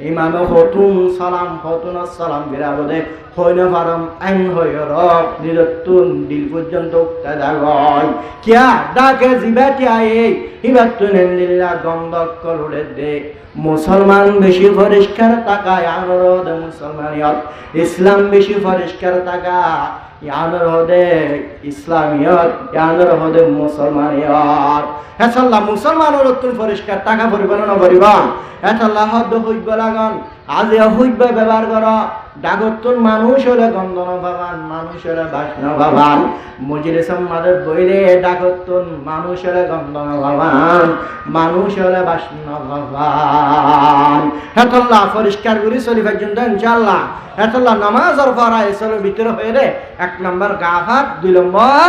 ইমাম হতুন সালাম হতুন সালাম বিরাবদে হইন ফারম আইন হই রব নিরতুন দিল পর্যন্ত দাগয় কিয়া ডাকে জিবাতি আয়ে ইবাতুন নিল্লা গন্ধক করুড়ে দে। মুসলমান বেশি পরিষ্কার তাকায় আনরদ মুসলমানিয়ত, ইসলাম বেশি পরিষ্কার তাকা ইয়ানোর হদে ইসলামিয়ত, ইয়ানোর হদে মুসলমানিয়ত। হেসাল্লাহ মুসলমানের তুন পরিষ্কার টাকা পরিব না পরিব হেসাল্লাহ হদ হইব লাগন আজ হইব ব্যবহার কর। ডাগতুন মানুষ হলে গন্ধন ভাবান, মানুষ হলে বাসন ভাবান, মজলিসম মাদের বইলে ডাগতুন মানুষ হলে গন্ধন ভাবান, মানুষ হলে বাসন ভাবান। হেসাল্লাহ পরিষ্কার করি চলি পর্যন্ত ইনশাআল্লাহ। হেসাল্লাহ নামাজের পড়া এসলের ভিতরে হয়ে রে এক নম্বর গাফাত, দুই নম্বর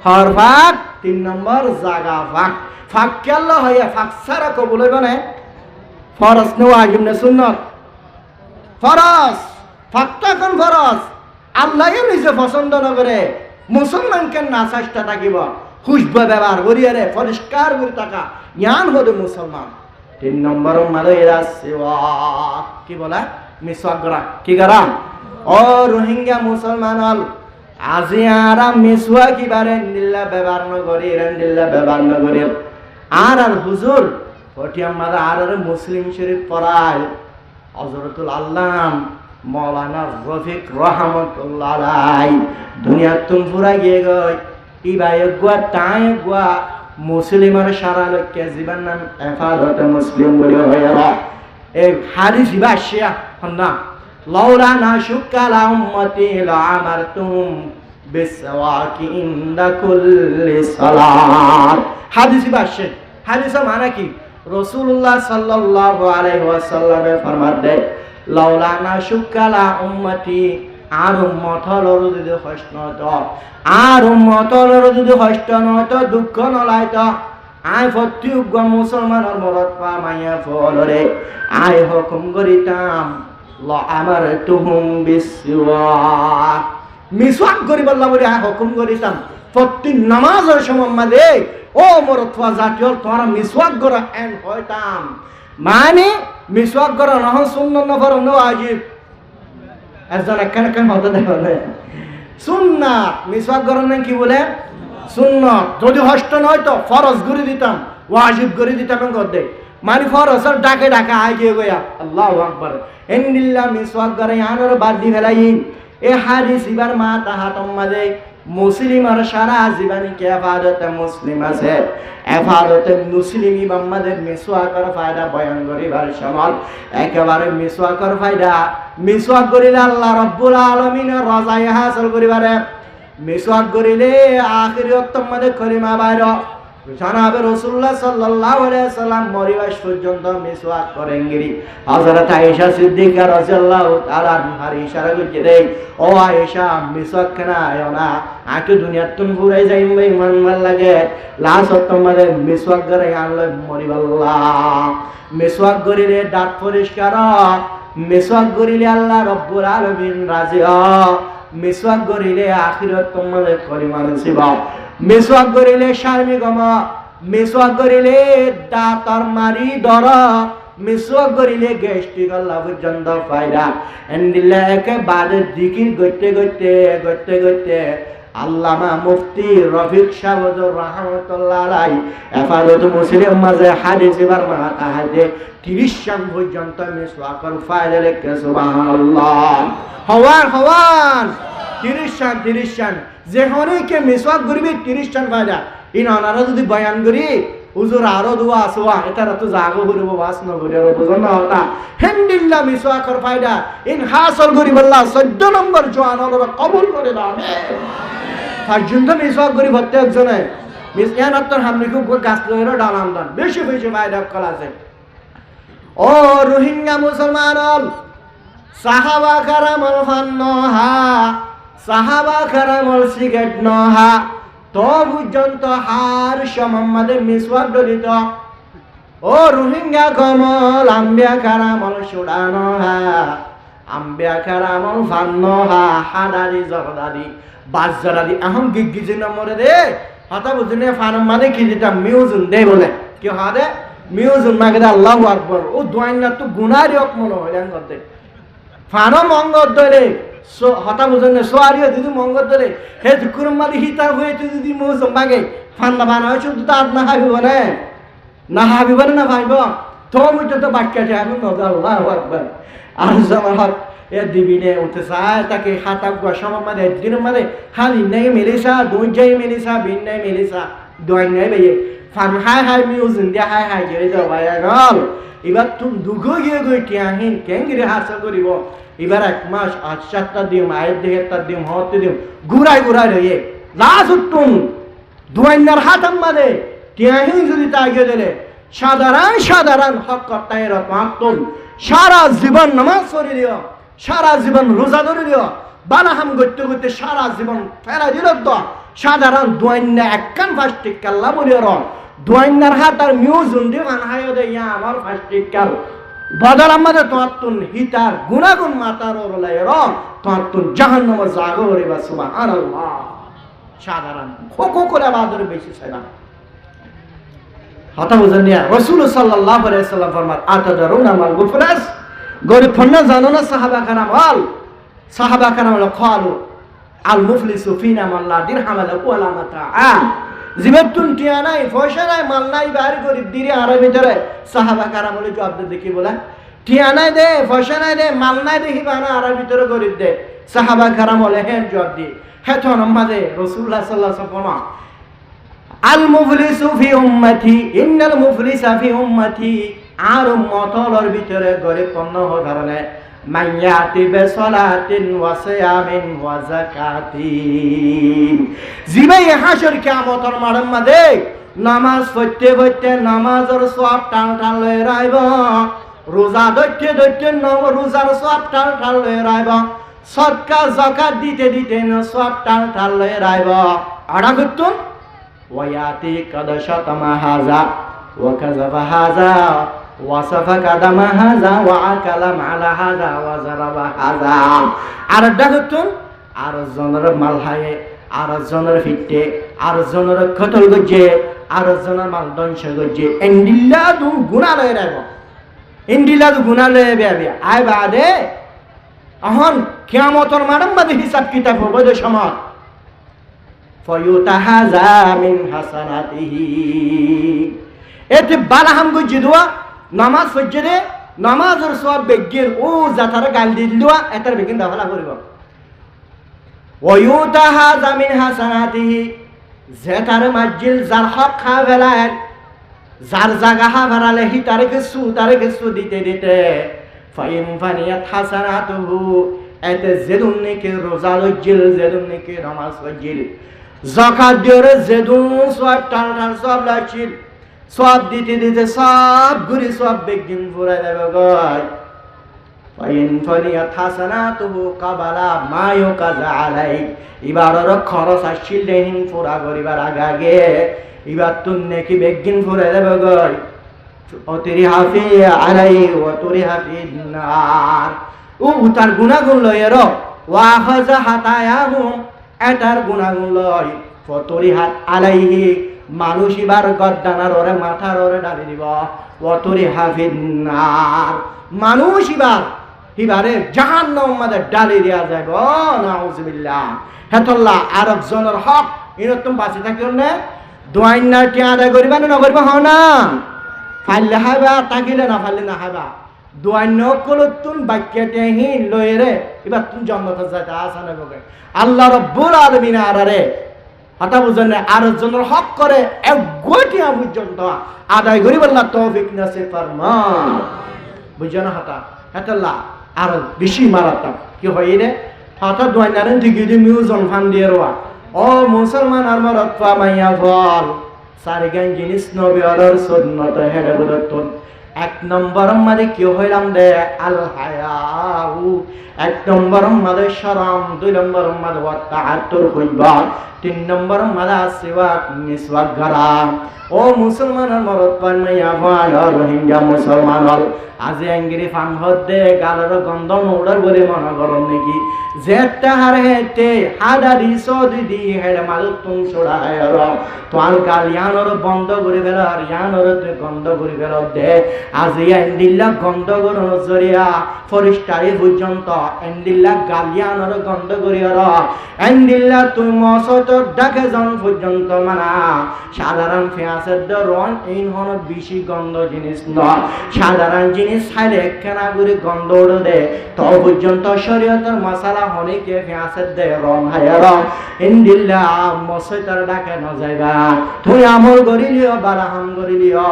হরফাত, তিন নম্বর জাগা ফাঁক। ফাঁক কেল্লা হইয়া ফাঁক সারা কবুল হইব না ফরজ নে ওয়াজিব নে সুন্নত? ফরজ। ফাঁকটা কোন ফরজ? আল্লাহ নিজে পছন্দ নকরে মুসলমান কেন না চেষ্টা থাকিব খুশব ব্যবহার করিয়া রে পরিষ্কার করে থাকা জ্ঞান হতে মুসলমান। তিন নম্বর মালয়েরা সিওয়াক কি বলে মিসওয়াক করা। কি করা? ও রোহিঙ্গা মুসলমান হল আজি আরাম মিসওয়াক কি বারে নিল্লা ব্যবহার নগরি রেন্দিল্লা ব্যবহার নগরি আর হুজুর ওটি আমরা আর মুসলিম শরীফ পড়ায় হযরতুল আল্লাহ মৌলানা রফিক রহমতুল্লাহ আলাই দুনিয়া তুম পুরা গিয়ে গই ইবাই গুয়া তাই গুয়া মুসলিমের সারা লক্ষ্যে জীবন নাম এফাদত মুসলিম বলে হয়ে এই হাদিস ইবাশিয়া হন্না লাউলা না শুকালা উম্মতি লা আমারতুম বিসওয়াকি ইনদা কুল্লি সালাত। হাদিসে আসছে, হাদিসে মানে কি? রাসূলুল্লাহ সাল্লাল্লাহু আলাইহি ওয়াসাল্লামে ফরমান দেয়, লাউলা না শুকালা উম্মতি, আর উম্মতর যদি কষ্ট নতো, আর উম্মতর যদি কষ্ট নতো, দুঃখ নলাইতো, আই প্রত্যেক মুসলমানের মরদ পা মাইয়া ফলরে আই হুকুম করিতাম ল আমার তুহুম বিসওয়াক, মিসওয়াক করিবার বলে আই হুকুম করিতাম প্রত্যেক নামাজের সময় মাঝে ও মরদ পা জাতীয় তোরা মিসওয়াক করা এন হইতাম। মানে মিসওয়াক করা নহন সুন্নাত না ফরজ না ওয়াজিব? একজন একখান হতে দেবে সুন্নাত। মিসওয়াক করা না কি বলে? সুন্নাত। যদি হস্ত নয় তো ফরজ করে দিতাম, ওয়াজিব করে দিতাম গদে। মানে ফরজ আর ডাকে ডাকে আই গিয়ে গয়া আল্লাহু আকবার ইন্দিল্লাহ মিসওয়াক করে আনর বাদ দি ফেলাই। এ হাদিস ইবার মা তাহাতম মাঝে মুসলিম আর সারা জীবনী কে এফাদতে মুসলিম আছে, এফাদতে মুসলিম ইমামদের মিসওয়াকের ফায়দা বয়ান করিবার সময় একেবারে মিসওয়াকের ফায়দা, মিসওয়াক করিলে আল্লাহ রাব্বুল আলামিনের রাজায়ে হাসিল করিবারে, মিসওয়াক করিলে আখিরাত তোমাদের কলিমা বাইর। জানাবে রাসূলুল্লাহ সাল্লাল্লাহু আলাইহি ওয়াসাল্লাম মরিবাস পর্যন্ত মিসওয়াক করেন গিরি। হযরত আয়েশা সিদ্দিকা রাদিয়াল্লাহু তাআলা আনহার ইশারা করে দেয়, ও আয়েশা মিসওয়াক কেনা আয়ো না, আটো দুনিয়াত তুম ঘুরাই যাই ইমান ভাল লাগে, লাশ তোমাদের মিসওয়াক করে আনলে মরিবাল্লাহ। মিসওয়াক করিলে দাঁত পরিষ্কার, মিসওয়াক করিলে আল্লাহ রাব্বুল আলামিন রাজি হয়, মিসওয়াক করিলে আখিরাত তোমাদের কলিমা নসিব, মিসওয়াক করিলে শারমি গম, মিসওয়াক করিলে দাঁতর মারি দর, মিসওয়াক করিলে গ্যাস্ট্রিক আল্লাহ পর্যন্ত ফায়দা। এন্দিল্লা একে বাদে জিকির করতে করতে করতে করতে আল্লামা মুফতি রফিক সাহেব রাহমাতুল্লাহ আলাইহি এফাদত মুসলিম মাঝে হাদিস এবার মাথা হাতে 30 সাল পর্যন্ত মিসওয়াকের ফায়দা লেখে সুবহানাল্লাহ। হওয়ান হওয়ান 30 সাল যেখানে কে মিসওয়াক করবি 30 সাল ফায়দা। ইন আনারা যদি বয়ান করি হুজুর আরো দোয়া আসোয়া এটারা তো জাগো করিব বাস ন করি আর বুঝন না হতা হেন্দিল্লা মিসওয়াকের ফায়দা ইন হাসল করিব আল্লাহ 14 নম্বর জওয়ান হলো কবুল করে দাও। পর্যন্ত মিসওয়াক করি প্রত্যেক জনে মিসয়ান আত্মর হামনি খুব গাছ লইরো ডালাম দান বেশি বেশি ফায়দা কল আছে। ও রোহিঙ্গা মুসলমান সাহাবা কারামল ফান্নহা, সাহাবা কারামল সিগারেট নহা তো পর্যন্ত হার সম্মাদের মিসওয়াক দলিত। ও রোহিঙ্গা কমল আম্বিয়া কারামল সুডানো হা, আম্বিয়া কারামল ফান্নহা হাদারি জরদারি বাজারাদি আহম গিগিজি নম্বরে দে হতা বুঝনে ফানম মানে কি যেটা মিউজুন দে বলে কি হাদে মিউজুন মাগে আল্লাহু আকবার। ও দুয়াইনা তো গুনারি হক মনে হইলেন করতে ফানো মঙ্গত দলে হতা বুঝনে সোয়ারিও দিদি মঙ্গত দলে হে কুরম মালি হিতার হয়ে যদি মিউজুন মাগে ফান্না বানা হয় শুধু তো আর না হাবিব না হাবিব না ভাইব তো মুই তো বাক্যাতে আমি নজর আল্লাহু আকবার। আর জামার হক এ দিবিনে উঠে চায় তাকে হাতাক গোসাম মানে দিন মানে হালি নাই মেলিসা দুই যাই মেলিসা বিন নাই মেলিসা দুই নাই বেয়ে ফান হাই হাই মিউজিন দিয়া হাই হাই গেই দাও ভাই গল। এবার তুমি দুঃখ গিয়ে গই টিয়াহিন কেঙ্গিরে হাসা করিব। এবার 1 মাস 8-7টা দিম আয়ের দিকে একটা দিম হতে দিম ঘুরাই ঘুরাই রয়ে লাশ উঠুন দুয়াইনার হাতাম মাদে টিয়াহিন যদি তা গিয়ে দিলে সাধারণ সাধারণ হক কর্তায় রকম সারা জীবন নামাজ পড়ে দিও, সারা জীবন রোজা ধরে দিও, বানাহাম করতে করতে সারা জীবন ফেরা দিল তো সাধারণ দুয়াইনা একখান ফাস্টিক কাল্লা বলি র দুয়াইনার হাত আর মিউজুন দিয়ে বানহায় দে ইয়া আমার ফাস্টিক কাল বদল আমাদের তোমার তুন হিতার গুণাগুণ মাতার ওরলাই র তোমার তুন জাহান্নামে জাগো রে বা সুবহানাল্লাহ। সাধারণ খোকো করে বাদর বেশি সেবা হতা বুঝেন নিয়া রাসূল সাল্লাল্লাহু আলাইহি ওয়াসাল্লাম ফরমান আতাদারুনা মাল মুফলাস গরিব ফন্না জানো না সাহাবা কারাম বল সাহাবা কারাম ক্বালু আল মুফলিসু ফিনা মান লা দিরহাম লাহু ওয়া লা মাতাআ জিবাতুন টিয়া নাই পয়সা নাই মাল নাই বাইরে গরিব দিরে আরে ভিতরে সাহাবা কারাম বলে জবাব দে কি বলে টিয়া নাই দে পয়সা নাই দে মাল নাই দেখি বানা আরে ভিতরে গরিব দে সাহাবা কারাম বলে হ্যাঁ জবাব দি হ্যাঁ তো আমাদের রাসূলুল্লাহ সাল্লাল্লাহু আলাইহি ওয়াসাল্লাম আল মুফলিসু ফি উম্মতি ইন্নাল মুফলিসা ফি উম্মতি আর উম্মতর ভিতরে গরিব পণ্য হওয়ার কারণে মাইয়াতি বিসলাতিন ওয়া সিয়ামিন ওয়া যাকাতিন জিবাই হাসর কিয়ামতের মাঠের মধ্যে নামাজ পড়তে পড়তে নামাজের সওয়াব টান টান লয়ে রাইব, রোজা ধরতে ধরতে রোজার সওয়াব টান টান লয়ে রাইব, সদকা যাকাত দিতে দিতে সওয়াব টান টান লয়ে রাইব। আড়া করতুন ওয়ায়াতি কাদাশাতামা হাযা ওয়া কাযাবা হাযা ওয়া সাফাকা দামা হাযা ওয়া আকালা মালা হাযা ওয়া যারাবা হাযা। আর ডাকতুন আর জনের মাল হায়ে, আর জনের ফিটে, আর জনের কতল গজে, আর জনের মাল ধ্বংস গজে। এন্ডিল্লা দু গুনাহ লয়ে রাইব, এন্ডিল্লা দু গুনাহ লয়ে বেবে আই বাদে এখন কিয়ামতের মাঠের মধ্যে হিসাব কিতাব হবে যে সময় ফয়ুতাহাজা মিন হাসানাতিহি। এতে বালাহাম গজে দোয়া নামাজ পড়ছে নামাজের সওয়াব বেগিন ও জাতারে গাল দি দিলুয়া এটার বেগিন দাফলা করিব। ওয়ুতাহাজা মিন হাসানাতিহি জাতারে মাজিল যার হক খা ফেলায়, যার জায়গা হা ফেরালে হি তারে কিছু দিতে দিতে ফাইন ফানিয়াত হাসানাতুহু এতে যেদুন নাকি রোজা লজ্জিল, যেদুন নাকি নামাজ লজ্জিল, যাকাত দিয়ে যেদুন সওয়াব টান টান সওয়াব লাচিল, সওয়াব দিতে দিতে সব গুরি সওয়াব বেগিন ফুরাই দেবে গয়। ফাইন ফানিয়াত হাসানাতুহু কাবালা মা ইউকাযা আলাই ইবারর খরচ আসছিল দেহিন ফুরা করিবার আগে ইবার তুন নাকি বেগিন ফুরাই দেবে গয়। অতিরি হাফি আলাই ওয়াতুরি হাফি নার ও উতার গুনাহগুন লয় র ওয়া খাযা হাতায়াহুম এটার গুনাহগুন লয় ফতরি হাত আলাইহি মানুষ ইবার গদ্দানার ওরে মাথার ওরে ডালি দিব। ওয়াতুরি হাফি নার মানুষ ইবারে জাহান্নাম মধ্যে ডালি দেয়া যাবে। ও নাউজুবিল্লাহ। হেতল্লাহ আরব জনের হক ইনতুম বাঁচি থাকিও না দোয়াইনার কি আদায় করিবা না করিবা হও না ফাইলে হাইবা তাকিলে না ফাইলে না হাইবা দোয়াইন কলতুন বাক্যতে হিন লয়েরে এবার তুমি জন্মতে যাইতে আসা না বকে আল্লাহ রাব্বুল আলামিন আরারে হতা বুঝেন আর জনের হক করে এক গোটিয়া পর্যন্ত আদায় করিবার আল্লাহ তৌফিক নসিব ফরমান। বুঝেন হতা হেতল্লাহ আর বেশি মারাত্মক কি হয় রে হতা দোয়াইনারেন দিগি দি মিউজন ফান দিয়ে রওয়া ও মুসলমান আর মারাত পা মাইয়া ফল সারিগান জিনিস নবী আলার সুন্নাত হেডে বলতন। এক নম্বর মাঝে কি হইলাম দে আল হায়াউ, এক নম্বর মাঝে শরম, দুই নম্বর মাঝে ওয়াতাআতুর হইবা, তিন নম্বর মাঝে সিওয়াক মিসওয়াক গরাম। ও মুসলমানের মরদ পান মাইয়া ফান রোহিঙ্গা মুসলমান আজি আঙ্গিরি ফান হদে গালের গন্ধ নোড়ার বলে মনে করম নাকি যেটা হার হেতে হাদারি সদি দি হেড মাল তুম ছোড়া হের তোয়াল গাল ইয়ানোর বন্ধ করে ফেল আর ইয়ানোর তুই গন্ধ করে ফেল দে আজি এন্ডিল্লা গন্ধ করন জরিয়া ফরিস্টারি পর্যন্ত এন্ডিল্লা গালিয়ানোর গন্ধ করিয়ার এন্ডিল্লা তুই মসতর ডাকে জন পর্যন্ত মানা সাধারণ ফেঁসের রন এই হন বেশি গন্ধ জিনিস নয়। সাধারণ জিনিস খাইলে একখানা করে গন্ধ উড়ে দে তো পর্যন্ত শরীয়তের মশালা হনিকে ফেঁসের দে রং হায় রং ইন্দিল্লা মসতর ডাকে ন যাইবা তুই আমল করিলিও বারাহাম করিলিও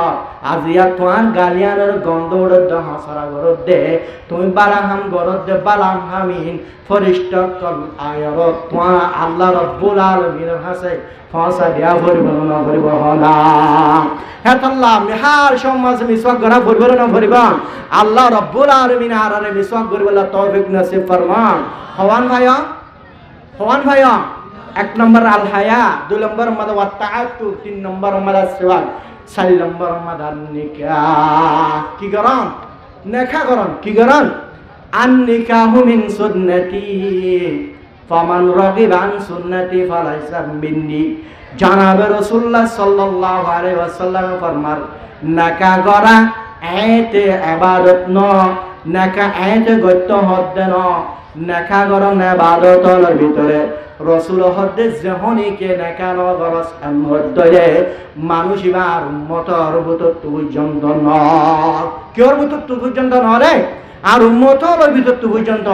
আজিয়া তোমার গালিয়ানোর গন্ধ উড়ে দে হসরা গরদ দে তুমি বারাহাম গরদ দে বালাম হামিন ফরিষ্ট কল আয়র তোমার আল্লাহ রাব্বুল আলামিনের কাছে ফসা দিয়া ভরিব না ভরিব হলা হেতাল্লাহ মিহার সমাজ মিসওয়াক গরা ভরিব না ভরিব আল্লাহ রাব্বুল আলামিন আরারে মিসওয়াক করিবলা তৌফিক নসিব ফরমান। হওয়ান ভাইয়া এক নম্বর আল হায়া, দুই নম্বর মাদা ওয়াতাআতু, তিন নম্বর মাদা সিওয়াক, চার নম্বর মাদা নিকাহ। কি করন নেখা করন কি করন আন নিকাহু মিন সুন্নতি ফামান রাগিবা আন সুন্নতি ফালাইসা মিন্নি। জানাবে রাসূলুল্লাহ সাল্লাল্লাহু আলাইহি ওয়াসাল্লাম ফরমান নাকা গরা এতে ইবাদত ন, নাকা এতে গত্য হদ্দে ন, নাকা গরা ইবাদতর ভিতরে রাসূল হদ্দে জহনিকে নাকা ন গরস আমদলে মানুষ ইবার উম্মতর ভিতর পর্যন্ত ন। কিয়র ভিতর পর্যন্ত ন রে আর উম্মতর ভিতর পর্যন্ত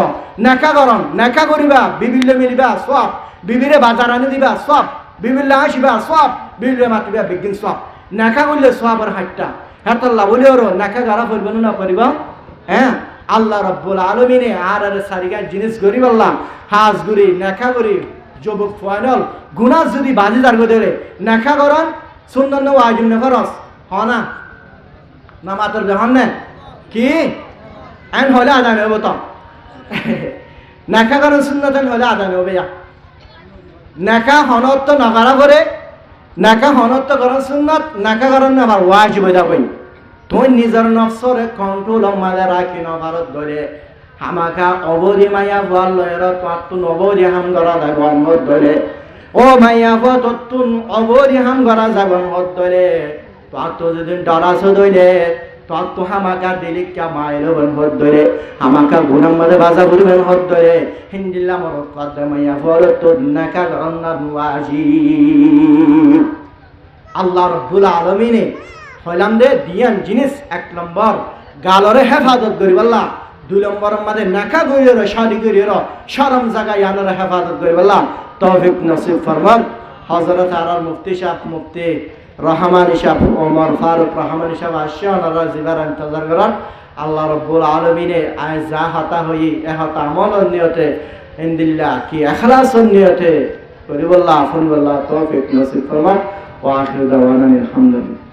নাকা গরম নাকা করিবা বিবিলে মিলিবা সব বিবিরে বাজার আনি দিবা সব বিবিলে আসিবা সব বিবিলে মাতিবা বিজ্ঞান সব নাকা করলে সবার হাটটা হেতাল্লা বলে ওর নাকা গাড়া করবেন না করিবা হ্যাঁ আল্লাহ রাব্বুল আলামিনে আর সারিগা জিনিস গরি বললাম হাজ গুরি নেখা গরি যুবক ফাইনাল গুনাহ যদি বাজিদার গদরে নেখা করন সুন্দর ন ওয়াজিব না ফরজ হনা না মাতর দেহন না কি আইন হলে আদান হবে তো নেখা করন সুন্নতন হলে আদান হবে যা নেখা হনত নগারা করে নেখা হনত করন সুন্নত নেখা করন না আমার ওয়াজিব হয়ে যাবে তুই নিজের নফসরে কন্ট্রোল মাঝে রাখি ন ভারত ধরে হামাকা অবধি মাইয়া বল লয়ের তুন অবধি হাম গড়া যাব মত ধরে ও মাইয়া তুন অবধি হাম গড়া যাব মত ধরে তো যদি ডরাস ধরে তো হামাকা দিলিকা মায়ের হত ধরে হামাকা গুনাম মাঝে বাজা বুড়বেন হত ধরে হিন্দিল্লা মরত কাদ্দে মাইয়া বল তো নাকা গন্নার ওয়াজিব আল্লাহ রাব্বুল আলামিনে হইলাম দে দিয়ান জিনিস এক নম্বর গালরে হেফাজত করি বললা দুই নম্বর মাঝে নাকা গইর শাদি গইর শরম জায়গা ইয়ানরে হেফাজত করি বললা তৌফিক নসিব ফরমান হযরত আরার মুফতি সাহেব মুফতি রহমান সাহেব ওমর ফারুক রহমান সাহেব আশান রাজিবার ইন্তজার করেন আল্লাহ রাব্বুল আলামিনে আয় যা হাতা হই এ হাতা আমল নিয়তে ইনদিল্লাহ কি ইখলাস নিয়তে করি বললা আফন বললা তৌফিক নসিব ফরমান ওয়া আখিরু দাওয়ানা আলহামদুলিল্লাহ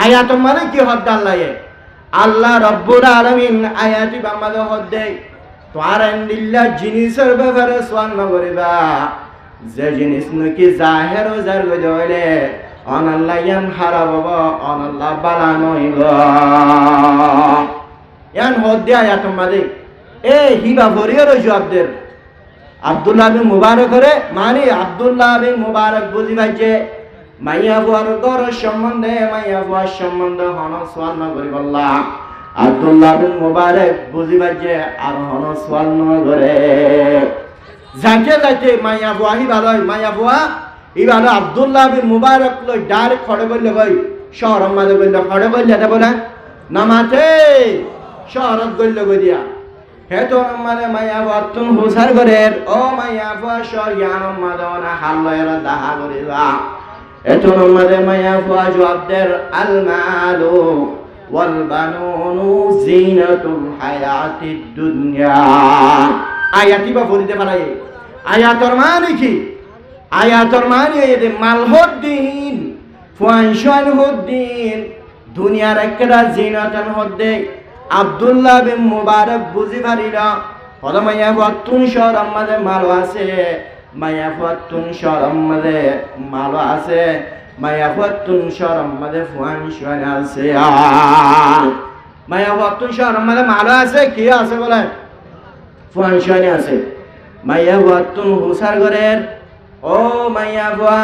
আয়াত মানে কি হদ আল্লাহ আল্লাহ রাব্বুল আলামিন আয়াতি বাম্মাদে হদ দেয় তোয়ার আনদিল্লাহ জিনিসের ব্যাপারে সোয়ান না করিবা যে জিনিস নাকি জাহের ও জার গইলে অনাল্লাহ ইয়ান হারাব অনাল্লাহ বালা নইব ইয়ান হদ দেয় আয়াত মানে এ হিবা ভরিয়র জবাবদের আব্দুল্লাহ বিন মুবারক রে মানে আব্দুল্লাহ বিন মুবারক বুঝি ভাইছে মাইয়া বুয়ার গর সম্বন্ধে মাইয়া বুয়ার সম্বন্ধে হন সোয়াল না করি বললাম আব্দুল্লাহ বিন মুবারক বুঝি ভাইছে আর হন সোয়াল না করে যাকে যাইতে মাইয়া বুয়া হি ভালো মাইয়া বুয়া ই ভালো আব্দুল্লাহ বিন মুবারক লই ডাইরেক্ট খড়ে বললে ভাই শহর মাঝে বললে খড়ে বললে দেব না নামাতে শহরত গল্লে গদিয়া হেতো মানে মাইয়া বর্তন হুসার করের ও মাইয়া ফুয়া জ্ঞান মাদনা হাল্লয়ের দাহা করিবা এতো মানে মাইয়া ফুয়া জবাবদের আল মালু ওয়াল বানুনু জিনাতুল হায়াতিদ দুনিয়া আয়াতি বা বলতে পারে আয়াতর মানে কি আয়াতর মানে এই মাল হদ্দিন ফুয়ানশান হদ্দিন দুনিয়ার একটা জিনাতান হদ্দে আব্দুল্লাহ বিন মুবারক বুঝি পারিরা হলো মাইয়া ফুয়াতুন শরম মাঝে মাল আছে মাইয়া ফুয়াতুন শরম মাঝে মাল আছে মাইয়া ফুয়াতুন শরম মাঝে ফুয়ানশান আছে মাইয়া ফুয়াতুন শরম মাঝে মাল আছে কি আছে বলে ফুয়ানশান আছে মাইয়া ফুয়াতুন হুসার ঘরের ও মাইয়া ফুয়া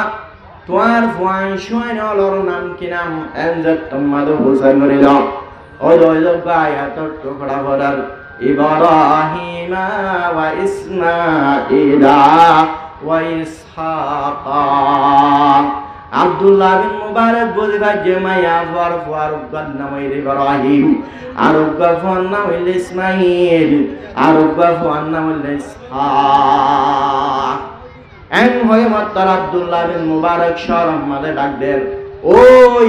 তোমার ফুয়ানশান হলোর নাম কি নাম এনজাত তোমাদের হুসার ঘরে দাও ওই আয়াতের টুকরা বলার ইব্রাহিম ওয়া ইসমাঈলা ওয়া ইসহাকা আব্দুল্লাহ বিন মুবারক বুঝবা যে মাইয়া ফারুক নাম ইব্রাহিম আর ফুয়ার নাম হইল ইসমাঈল আর ফুয়ার নাম হইল ইসহাক এন হয়ে মাত্র আব্দুল্লাহ বিন মুবারক শরম মাঝে ডাক দেন ও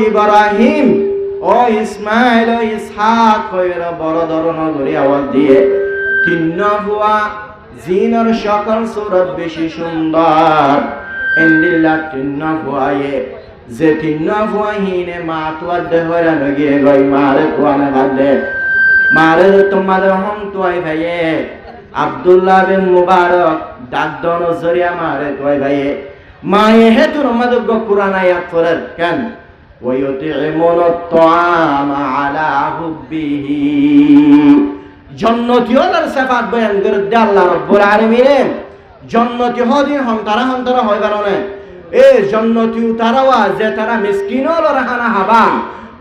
ইব্রাহিম ও ইসমাইল ও ইসহাক কইরা বড় ধরনের করে আওয়াজ দিয়ে তিন ফুয়া জিনের সকল সূরত বেশি সুন্দর ইন্দিল্লাহ তিন ফুয়ায়ে যে তিন ফুয়া হিনে মা তোয়ার দেহরা নগিয়ে গই মারে কোয়ানে বাদে মারে তোমাদের হম তোয়াই ভাইয়ে আব্দুল্লাহ বিন মুবারক ডাক দন জরিয়া মারে তোয়াই ভাইয়ে মায়ে হেতু আমাদের কুরআন আয়াত পড়েন কেন ويطعمون الطعام على حبه জন্নতি হলার সিফাত বয়ান করে দে আল্লাহ রাব্বুল আলামিন জন্নতি হদিন হন্তরা হয় কারণে এ জন্নতি তারাওয়া যে তারা মিসকিন হলর হানা হাবা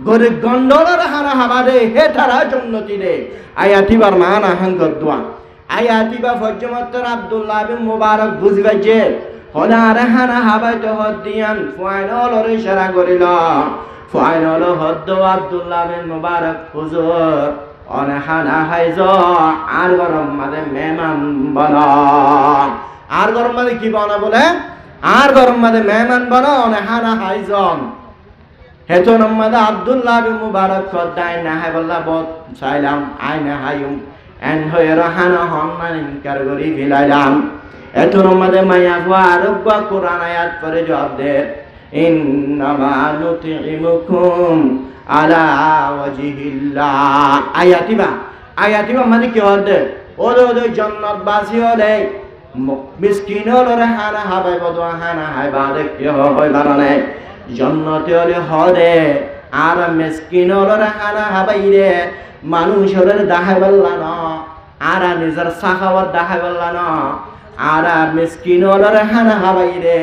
গরিব গন্ডলর হানা হাবা দে হে তারা জন্নতি দে আয়াতিবার মানা হাঙ্গর দোয়া আয়াতিবা ফজমতর আব্দুল্লাহ বিন মুবারক বুঝবে যে হলার হানা হাবা তো হদিয়ান ফাইনালর ইশারা করিল ফাইনাল হদ্দ আব্দুল্লাহ বিন মুবারক হুজুর অনহানা হাইজ আর গরম মাদে মেহমান বনা আর গরম মাদে কি বনা বলে আর গরম মাদে মেহমান বনা অনহানা হাইজন হেতো নম্মাদে আব্দুল্লাহ বিন মুবারক কদাই না হাই বল্লা বত চাইলাম আই না হাইম এন হয়ে রহানা হন্নান ইনকার করি ফিলাইলাম হেতো নম্মাদে মায়া ফুয়া আরব্বা কোরআন আয়াত পরে জবাব দে ইন্নামা নুতিমুকুম আলা ওয়াজিহিল্লাহ আয়াতিবা মানে কি হদে ওদে জান্নাত বাসি হলে মিসকিন হলে হানা হাবাই বদওয়া হানা হাই বাদে কি হয় বানানে জান্নাতে হলে হদে আর মিসকিন হলে হানা হাবাই রে মানুষের দাহাই বললা না আর নিজের সাখাওয়াত দাহাই বললা না আর মিসকিন হলে হানা হাবাই রে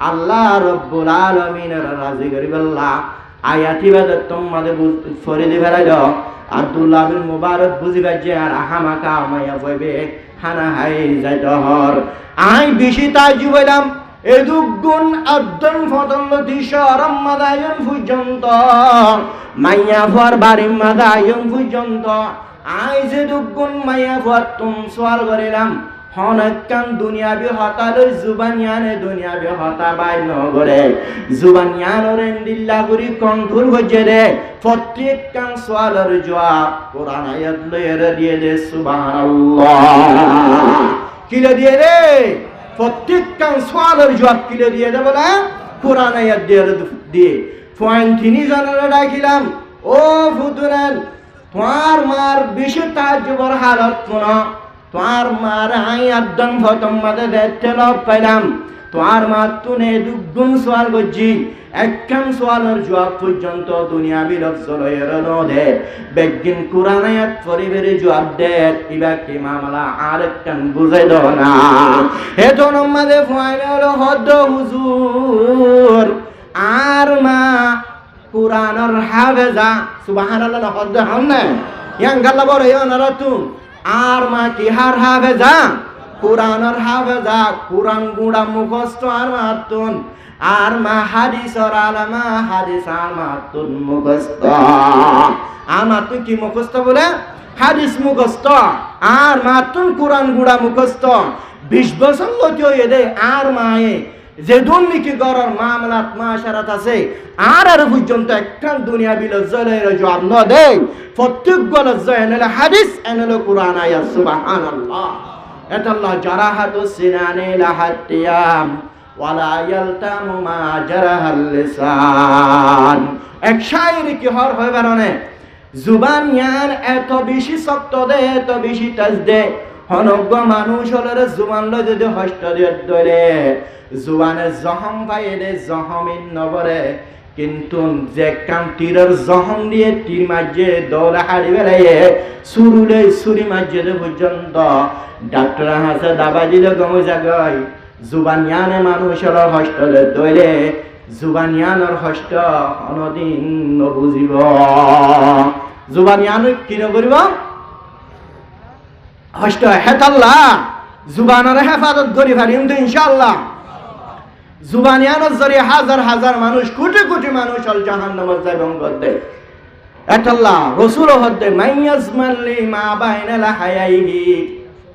আল্লাহ রাব্বুল আলামিনের রাজি করি বললা আয়াতিবাদ তোমাদের ফরিদি ফেরাইল আব্দুল্লাহ বিন মুবারক বুঝিবা যে আর আহামাকা মাইয়া বইবে হানা হাই যাইত হর আই বেশি তাই জুবাইলাম এদুগুণ আদন ফতল্লতি শরম মাদায়ন পর্যন্ত মাইয়া ফর বাড়ি মাদায়ন পর্যন্ত আই যে দুগুণ মাইয়া ফর তুম সোয়াল করিলাম হনকান দুনিয়াবি হতালৈ জুবানিয়ানে দুনিয়াবি হতা বাই নগরে জুবানিয়ানোর এন্দিল্লা গুরি কণ্ঠুর হচ্ছে রে প্রত্যেক কান সোয়ালের জবাব কোরআন আয়াত লইরে দিয়ে দে সুবহানাল্লাহ কিলে দিয়ে রে প্রত্যেক কান সোয়ালের জবাব কিলে দিয়ে দে বলে কোরআন আয়াত দিয়ে পয়েন্ট তিনি জানালে ডাকিলাম ও ফুতুরান তোমার মার বেশি তাজ্জুবর হালত কোনা তোমার মার আই আদম ফতম মাদে দেখতে লব পাইলাম তোমার মা তুনে দুগুণ সোয়াল করছি একখান সোয়ালের জবাব পর্যন্ত দুনিয়া বিলক চলয়ের নদে বেগিন কোরআন আয়াত পরিবেরে জবাব দে ইবা কি মামলা আর একখান বুঝাই দাও না হেতো নম্মাদে ফাইনাল হদ হুজুর আর মা কোরআনের হাফেজা সুবহানাল্লাহ হদ হন না ইয়াং গাল্লা বড় ইয়ানারা তুম আর মা কি হার হাফেজা কোরআনের হাফেজা কোরআন গুড়া মুখস্থ আর মাতুন আর মা হাদিসর আলামা হাদিস আর মাতুন মুখস্থ আমার তুই কি মুখস্থ বলে হাদিস মুখস্থ আর মাতুন কোরআন গুড়া মুখস্থ 20 বছর লতি হয়ে দে আর মায়ে যে দুর্নীতি করার মামলাত মাশারাত আছে আর পর্যন্ত একখান দুনিয়া বিল জলের জবাব ন দে প্রত্যেক গল জয়নাল হাদিস এনল কোরআন আয়াত সুবহানাল্লাহ এতাল্লাহ জারাহাতুস সিনানি লাহাতিয়াম ওয়ালা ইয়ালতামু মা জারাহাল লিসান এক শায়রি কি হর হয় বারনে জুবান ইয়ান এত বেশি শক্ত দে এত বেশি তাজ দে হনজ্ঞ মানুষ হলের জুবান লয় যদি হস্ত দিয়ে ধরে জুবানে জহম পাইয়ে দে জহমিন নবরে কিন্তু যে কাম তীরের জহম দিয়ে তীর মাঝে দৌড়া হাড়ি বেড়াইয়ে সুরুলে সুরি মাঝে পর্যন্ত ডাক্তার হাসে দাবা দিলে গম জাগাই জুবানিয়ানে মানুষের হস্তলে দইলে জুবানিয়ানের হস্ত অনদিন নবুজিব জুবানিয়ান কি নকরিব হস্ত হেতাল্লাহ জুবানের হেফাজত করি পারিম তো ইনশাআল্লাহ জুবানিয়ানের জরিয়ে হাজার হাজার মানুষ কোটি কোটি মানুষ আল জাহান্নামে যাবেন করতে এতাল্লাহ রাসূল হদে মাইয়াজমালি মা বাইনা লাহায়াইহি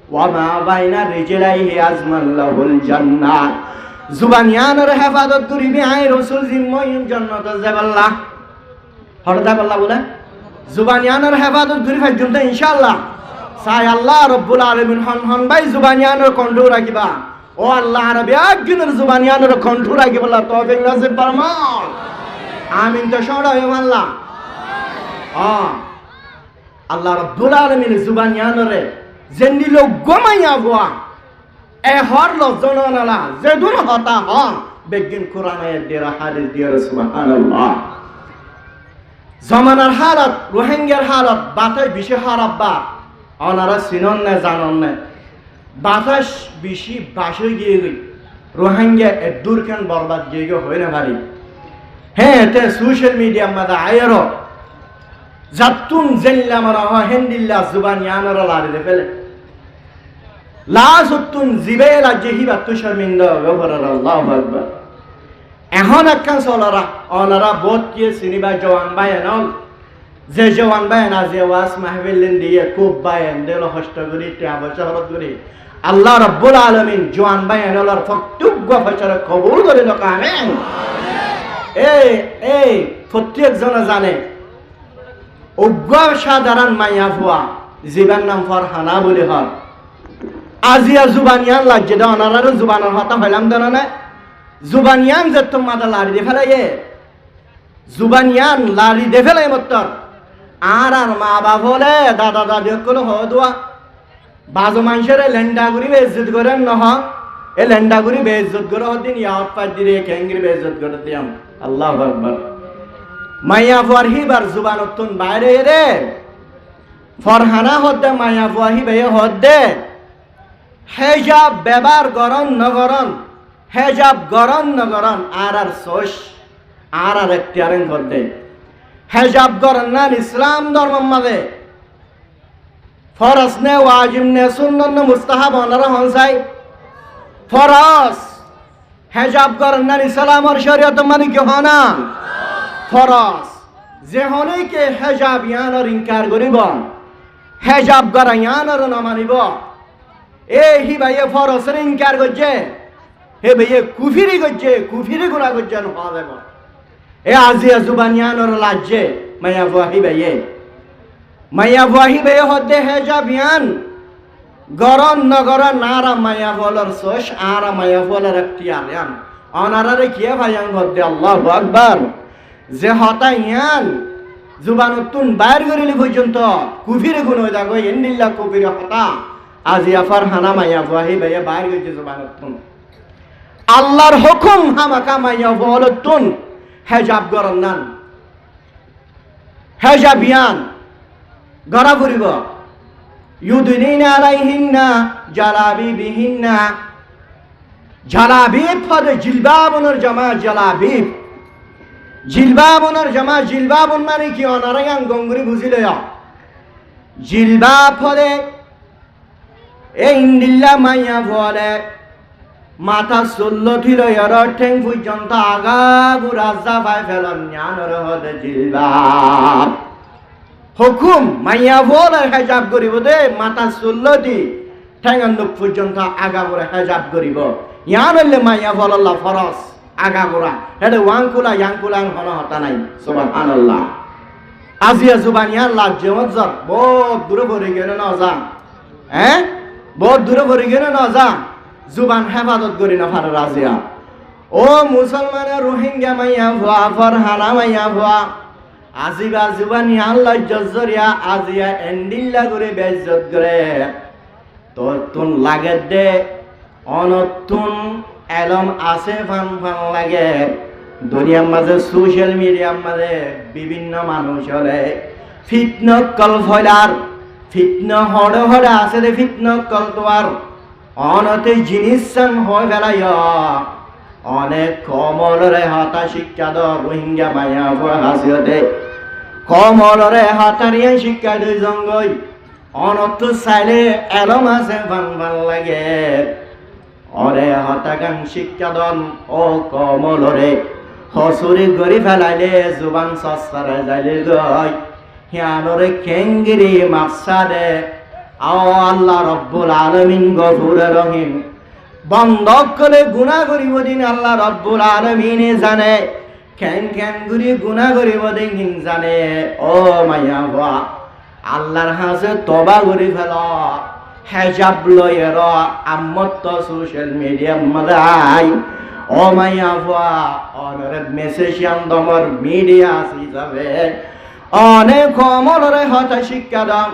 ওয়া মা বাইনা রিজলাইহি আজমাল্লাহুল জান্নাত জুবানিয়ানের হেফাজত করিবি আই রাসূল জিম্ময়িন জান্নাতে যাবাল্লাহ হরদা বল্লা বলে জুবানিয়ানের হেফাজত করি ফাইজুম তো ইনশাআল্লাহ সাই আল্লাহ রব্বুল আলামিন হন ভাই জুবানিয়ানের কন্ট্রোল রাখিবা ও আল্লাহ আরবি একদিনের জুবানিয়ানের কন্ট্রোল রাখিবা তৌফিক নসিব ফরমাও আমিন তো সরা হে আল্লাহ আল্লাহ রব্বুল আলামিন জুবানিয়ানের জেন্দিল গোমাইয়া গোয়া এ হর লজনালা যেদুন হতা হ বেগিন কোরআন আয়াত দিয়া হাদিস দিয়া সুবহানাল্লাহ জামানার হালত রোহিঙ্গার হালত বাতাই বিশে হারাব্বা অনারা চিনন না জানন না বাতাস বেশি বাসে গিয়ে গই রোহিঙ্গা দূর খান বরবাদ গিয়ে হয় না ভারি হ্যাঁ তে সোশ্যাল মিডিয়া মাদা আয়ের জাতুন জেল্লা মারা হেন্দিল্লা জুবান ইয়ানর লারে ফেলে লাজতুন জিবেলা জেহিবা তু শর্মিন্দা গফরার আল্লাহু আকবার এখন একখান চলরা অনারা বোধ কিয়ে চিনিবা জওয়ান বায়ানল যে জওয়ান বায়ান আজি ওয়াজ মাহফিল দিয়ে খুব বায়ান দিল কষ্ট করি টিয়া শহরত করি আল্লাহ রাব্বুল আলামিন জওয়ান বায়ানলর ফক্তুগ্য ফচর কবুল করে লোক আমিন এই প্রত্যেক জনে জানে অজ্ঞ সাধারণ মাইয়া ফুয়া জীবন নাম ফরহানা বলে হয় আজিয়া জুবানিয়ান লাগছে দে অনারারও জুবানের হতা হইলাম দেন না জুবানিয়ান যে তোমাদের লাড়ি দে ফেলাই জুবানিয়ান লাড়ি দে ফেলাই মত্তর আর মা বাপ হলে দাদা দাদি সকল হওয়া বাজু মানুষের লেন্ডাগুড়ি বেইজ্জত করেন নহ এ লেন্ডাগুড়ি বেইজ্জত করে হদিন ইয়াত পাই দিয়ে খেঙ্গির বেইজ্জত করে দিয়াম আল্লাহু আকবার মাইয়া ফুয়াহিবার জুবানতুন বাইরে রে ফরহানা হদ্দে মাইয়া ফুয়াহি বে হদ্দে হেজাব ব্যবহার গরণ নগরণ হেজাব গরণ নগরণ আর সোশ আর এখতিয়ারেন করতে হেজাব গরণ না ইসলাম ধর্ম মাঝে ফরজ নে ওয়াজিব নে সুন্নত নে মুস্তাহাব অনারা হনসাই ফরজ হেজাব গরণ না ইসলামর শরীয়ত মানে কি হনা ফরজ যে হনে কে হেজাব ইয়ানর ইনকার করিব হেজাব গরণ ইয়ানর না মানিব হি ভাইয়ে ফরজের ইনকার করছে হে ভাইয়ে কুফিরি করছে কুফিরি গুণা করছে হওয়া যাব আজিয়া জুবানিয়ানর লাজ্জে মাইয়া ফুয়াহি ভাইয়ে হদ্দে হেজাব ইয়ান গরন নগরন নারা মাইয়া ফলর সোশ আরা মাইয়া ফলর এখতিয়ার ইয়ান অনারারে কিয়ে ভাইয়ান হদ্দে আল্লাহু আকবার যে হতা ইয়ান জুবানতুন বাইর করিলি পর্যন্ত কুফিরি গুণ হয়ে যাগো এন্ডিল্লা কুফিরি হতা আজিয়া ফরহানা মাইয়া ফুয়াহি ভাইয়ে বাইর করছে জুবানতুন আল্লাহর হুকুম হামাকা মাইয়া ফলতুন হেজাব গরন নান হেজাব ইয়ান গড়া ফুরিব ইউদিনিনা আলাইহিন্না জালাবিবিহিন্না জালাবিব পদে জিলবাবুনর জামা জালাবিব জিলবাবুনর জামা জিলবাবুন মানে কি অনারায়ান গঙ্গুরি বুঝিলে জিলবাব পদে ইন্দিল্লা মাইয়া ফলে মাথা চুল্ল থিল ঠেং পর্যন্ত আগা গুড়া পাই ফেলন জ্ঞানর হদে জিলবাব হুকুম মাইয়া ফলে হেজাব করিব দে মাথা চুল্ল দি ঠেঙন দুঃখ পর্যন্ত আগা গুড়া হেজাব করিব ইয়ান হলে মাইয়া ফল ফরস আগা গুড়া হেডে ওয়াংকুলা ইয়াংকুলা হন হতা নাই সুবহানাল্লাহ আজিয়া জুবানিয়ান লাজ্জে মজ্জর বহুত দূরে ভরে গেলে না যা বহুত দূরে ভরে গেলে না যা জুবান হেফাজত করি না ফার রাজিয়া ও মুসলমানের রোহিঙ্গা মাইয়া ভুয়া ফরহানা মাইয়া ভুয়া আজিবা জুবানিয়ান লাজ্জত জরিয়া আজিয়া এন্ডিল্লা করে বেইজ্জত করে তোর তুন লাগে দে অনতুন এলম আছে ফান ফান লাগে দুনিয়ার মাঝে সোশ্যাল মিডিয়ার মাঝে বিভিন্ন মানুষ হলে ফিটন কল ফলার ফিটন হড়ে হড়ে আছে রে ফিটন কল তোয়ার অনতে জিনিস হয় ফেলাই অনেক কমলরে হাতা শিক্ষা দ রোহিঙ্গা মাইয়া হাসিয়তে কমলরে হাতারিয়া শিক্ষা দই জঙ্গই অনত চাইলে এলম আছে ফান ফান লাগে অরে হতাগান শিক্ষা দন ও কমলরে হসুরি গড়ি ফেলাইলে জুবান সস্তারে যাইলে গই হিয়ানরে খেঙ্গিরি মাপসা দে আল্লাহ রব্বুল আলামিন গফুর রহিম বন্ধ করে গুনাহ করিব দিন আল্লাহ রব্বুল আলামিনে জানে খেন খেন গুরি গুনাহ করিব দিন জানে ও মাইয়া বাবা আল্লাহর হাসে তবা করি ফেল হেজাব লয়ের আম্মত সোশ্যাল মিডিয়া মাদাই ও মাইয়া বাবা অনরে মেসেজিয়ান দমর মিডিয়া হিসাবে অনেক কমলরে হতা শিক্ষা দাম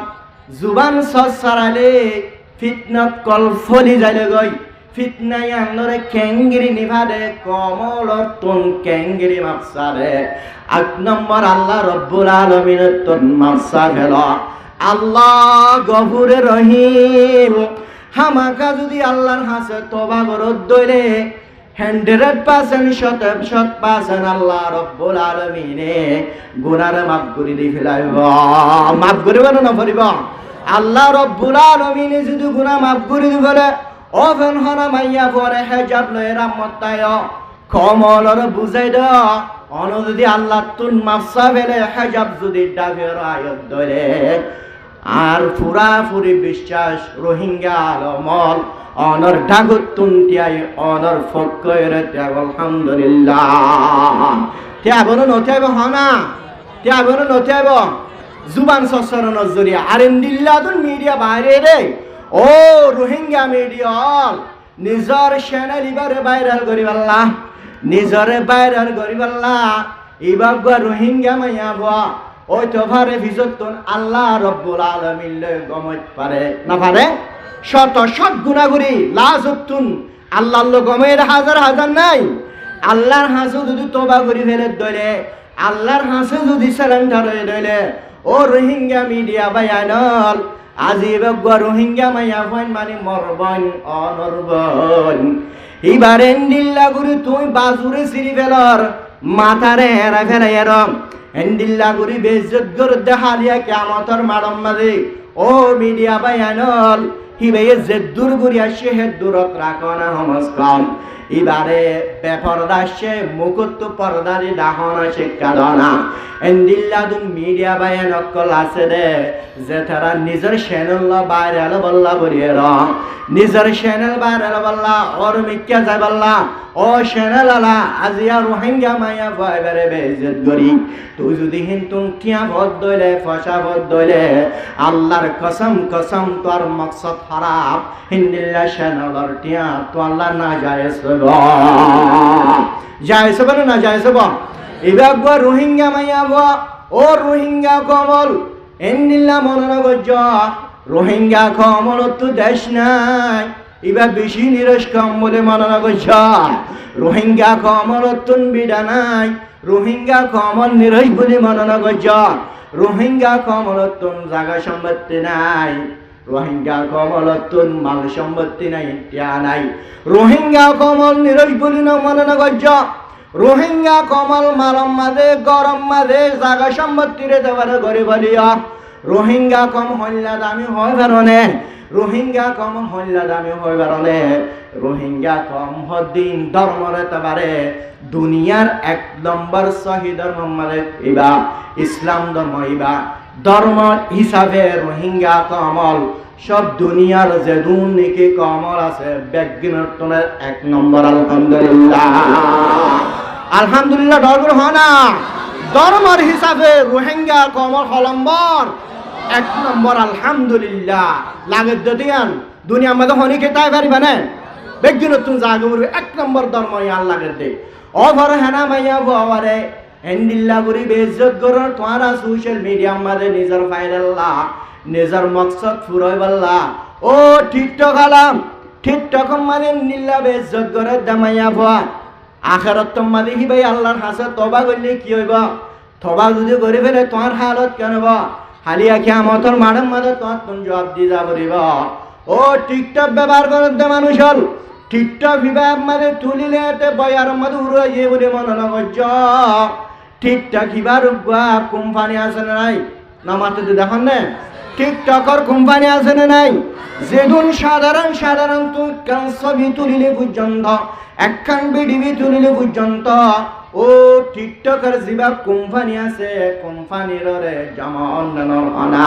জুবান সসারালে ফিতনাত কল ফলি যাইলে গই ফিতনাই আনরে কেঙ্গিরি নিভাদে কমলর তুন কেঙ্গিরি মাপসারে এক নম্বর আল্লাহ রব্বুল আলামিনের তুন মাপসা ফেল আল্লাহ গফুরে রহিম। হামাকা যদি আল্লাহর হাসে তওবা করত দইলে 100% আল্লাহ রব্বুল আলামিনে গুনাহ মাফ করে দি ফেলাইব। মাফ করিব না করিব? আল্লাহ রব্বুল আলামিনে যদি গুনাহ মাফ করে দি বলে ওভেন হনা মাইয়া পরে হেজাব লয়ে রামতায় কমলর বুঝাই দ অন যদি আল্লাহ তুন মাফসা ফেলে হেজাব যদি ডাবের আয়ত ধরে আর পুরাপুরি বিশ্বাস রোহিঙ্গা আলমল অনর ঢাকুর তুনটিয়াই অনর ফকয়ের ত্যাগ আলহামদুলিল্লাহ। ত্যাগন নথিয়াইব হনা ত্যাগন নথিয়াইব জুবান সসর নজরিয়া আর ইন্দিল্লাদুন মিডিয়া বাইরে রে ও রোহিঙ্গা মিডিয়া নিজর চ্যানেল ইবারে ভাইরাল করিবাল্লাহ নিজরে ভাইরাল করিবাল্লাহ ইবাগা রোহিঙ্গা মাইয়া বয়া ওই তোফারে ফিজতুন আল্লাহ রব্বুল আলামিন লে গমত পারে না পারে শত শত গুনাহ করি লাজতুন আল্লাহর লো গমের হাজার হাজার নাই আল্লাহর হাসু যদি তওবা করি ফেলে দইলে আল্লাহর হাসু যদি সারেন্ডার হয়ে দইলে ও রোহিঙ্গা মিডিয়া বায়ানল আজিব গো রোহিঙ্গা মাইয়া ফাইন মানে মরবন অনরবন এবারে দিল্লা গুরু তুই বাজুরে সিরি ফেলর মাথারে হেরা ফেলা এরম এন্দিল্লা গুরি বেইজ্জত করে দেখালিয়া কিয়ামতের মাড়ম মাঝে ও মিডিয়া বায়ানল হিবে জেদ্দুর গুরি আসে হে দূরত রাখনা নমস্কার এবারে বেপরদা সে মুকুত পর্দারি দাহনা শিক্ষা দানা এন্দিল্লাদুন মিডিয়া বায়ান অকল আছে দে যে তারা নিজের চ্যানেল ভাইরাল বল্লা বলিয়ের নিজের চ্যানেল ভাইরাল বল্লা ওর মিক্কা যায় বল্লা ও চ্যানেল আলা আজিয়া রোহিঙ্গা মাইয়া ভাইবারে বেইজ্জত করি তুই যদি হিন্তুন টিয়া ভদ দইলে ফসা ভদ দইলে আল্লাহর কসম কসম তোর মকসদ খারাপ হিন্দিল্লা চ্যানেলর টিয়া তো আল্লাহ না জায়েজ জায়েজ বলে না জায়েজ বল এবার গো রোহিঙ্গা মাইয়া বো ও রোহিঙ্গা কমল এন্দিল্লা মনোনগজ রোহিঙ্গা কমল তো দেশ নাই এবার বেশি নিরস কম বলে মনোনগজ রোহিঙ্গা কমল তুন বিডা নাই রোহিঙ্গা কমল নিরস বলে মনোনগজ রোহিঙ্গা কমল তুন জায়গা সম্পত্তি নাই রোহিঙ্গা কমল তুন মাল সম্পত্তি নাই টিয়া নাই রোহিঙ্গা কমল নিরস বলে মনোনগজ রোহিঙ্গা কমল মালম মাঝে গরম মাঝে জায়গা সম্পত্তি রে দেওয়ার ঘরে বলিয়া রোহিঙ্গা কম হল্লা দামি হয় কারণে রোহিঙ্গা কম হল্লা দামি হয় কারণে রোহিঙ্গা কম হদিন ধর্মরে তবারে দুনিয়ার 1 নম্বর সহি ধর্ম মানে ইবা ইসলাম ধর্ম ইবা ধর্ম হিসাবে রোহিঙ্গা কমল সব দুনিয়ার যে দুর্নীতি কমল আছে ব্যাগিনটনের 1 নম্বর আলহামদুলিল্লাহ আলহামদুলিল্লাহ ডর হয় না ধর্মের হিসাবে রোহিঙ্গা কমল হলম্বর 1 নম্বর আলহামদুলিল্লাহ লাগে দিয়ান দুনিয়ার মধ্যে হনি খেতাই পারিবা না বেগিনতুন জাগমুর 1 নম্বর ধর্ম ইয়াল লাগে দে ওভর হেনা মাইয়া বাবারে এন্দিল্লা গুরি বেইজ্জত গরর তোরা সোশ্যাল মিডিয়া মধ্যে নিজের ফাইদাল্লাহ নিজের মকসদ ফুরাই বল্লা ও টিকটক আলাম টিকটক মানে নিল্লা বেইজ্জত গরর দামাইয়া ভা আখিরাত তোমাদে কি ভাই আল্লাহর হাসে তওবা করলে কি হইব তওবা যদি করে ফেলে তোমার হালত কেন হইব হালিয়া কিয়ামতের মাঠের মধ্যে তোমার তুমি জবাব দি যাব রিব ও টিকটক ব্যবহার করে দে মানুষ হল টিকটক বিভাগ মানে তুলিলে তে বয়ার মধ্যে উড়াইয়ে বলে মনে নগজ টিকটক হিবার কোম্পানি আছে না নাই না মাত্র দেখুন না টিকটকর কোম্পানি আছে না নাই যেগুন সাধারণ তো ছবি তুলিলে পর্যন্ত একখান ভিডিও তুলিলে পর্যন্ত ও টিকটকের জিবা কোম্পানি আছে কোম্পানির রে জমা অন্যান্য আনা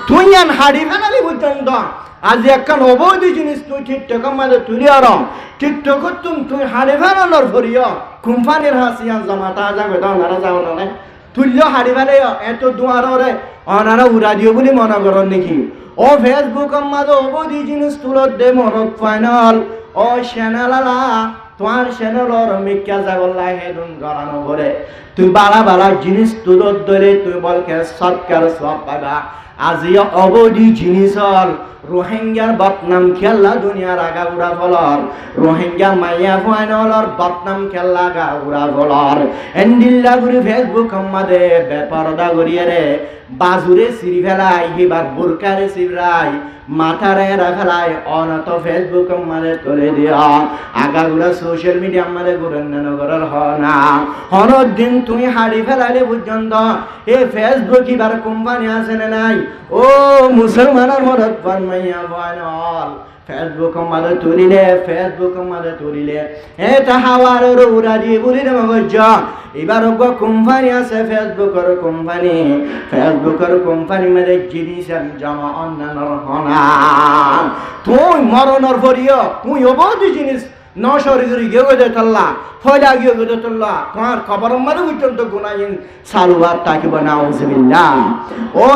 তুই আন হাড়ি ফেলালি পর্যন্ত আজ একখান অবৈধ জিনিস তুই টিকটকের মাঝে তুলি আর টিকটকত তুই হাড়ি ফেলানোর ভরিও কোম্পানির হাসিয়ান জমাতা যাবে ওনারা যাও না তুল্য হাড়ি ফেলে এত দুয়ারে ওনারা উড়া দিও বলে মনে করেন নাকি ও ফেসবুকের মাঝে অবৈধ জিনিস তুলত দে মরক ফাইনাল ও চ্যানেলালা তোমার চ্যানেলর মিক্কা যাগল্লা হেদুন গড়ানো করে তুই বালা জিনিস তুলত ধরে তুই বলকে সরকার সব পাবা আজি অবৈধ জিনিস হল রোহিঙ্গার বদনাম খেলা দুনিয়ার আগা উড়া ফলর রোহিঙ্গা মাইয়া ফাইনালর বদনাম খেলা আগা উড়া ফলর এন্ডিল্লা গুরি ফেসবুক আমাদে বেপরদা গড়িয়ে রে বাজুরে সিঁড়ি ফেলাই এবার বোরকারে সিবরাই মাথারে ফেলাই অনত ফেসবুক মানে তুলে দিয়া আগাগুলা সোশ্যাল মিডিয়া মানে গুরুন্নন করার হনা হনর দিন তুমি হাড়ি ফেলাইলে পর্যন্ত এ ফেসবুক এবার কোম্পানি আছে না নাই ও মুসলমানের মদত ফরমাইয়া বয়নল ফেসবুক মালে তুলিলে এটা হাওয়ার উড়া দিয়ে বুড়ির মগজ এবার কোম্পানি আছে ফেসবুকের কোম্পানি মেরে জিনিস জমা অন্যান্য হনা তুই মরণর ভরিও তুই অবধি জিনিস নশরী গিয়ে গেছে তল্লা ফয়লা গিয়ে গেছে তল্লা তোমার খবর মানে পর্যন্ত গুনাইন সালুয়ার তাকিব নাউজুবিল্লাহ ও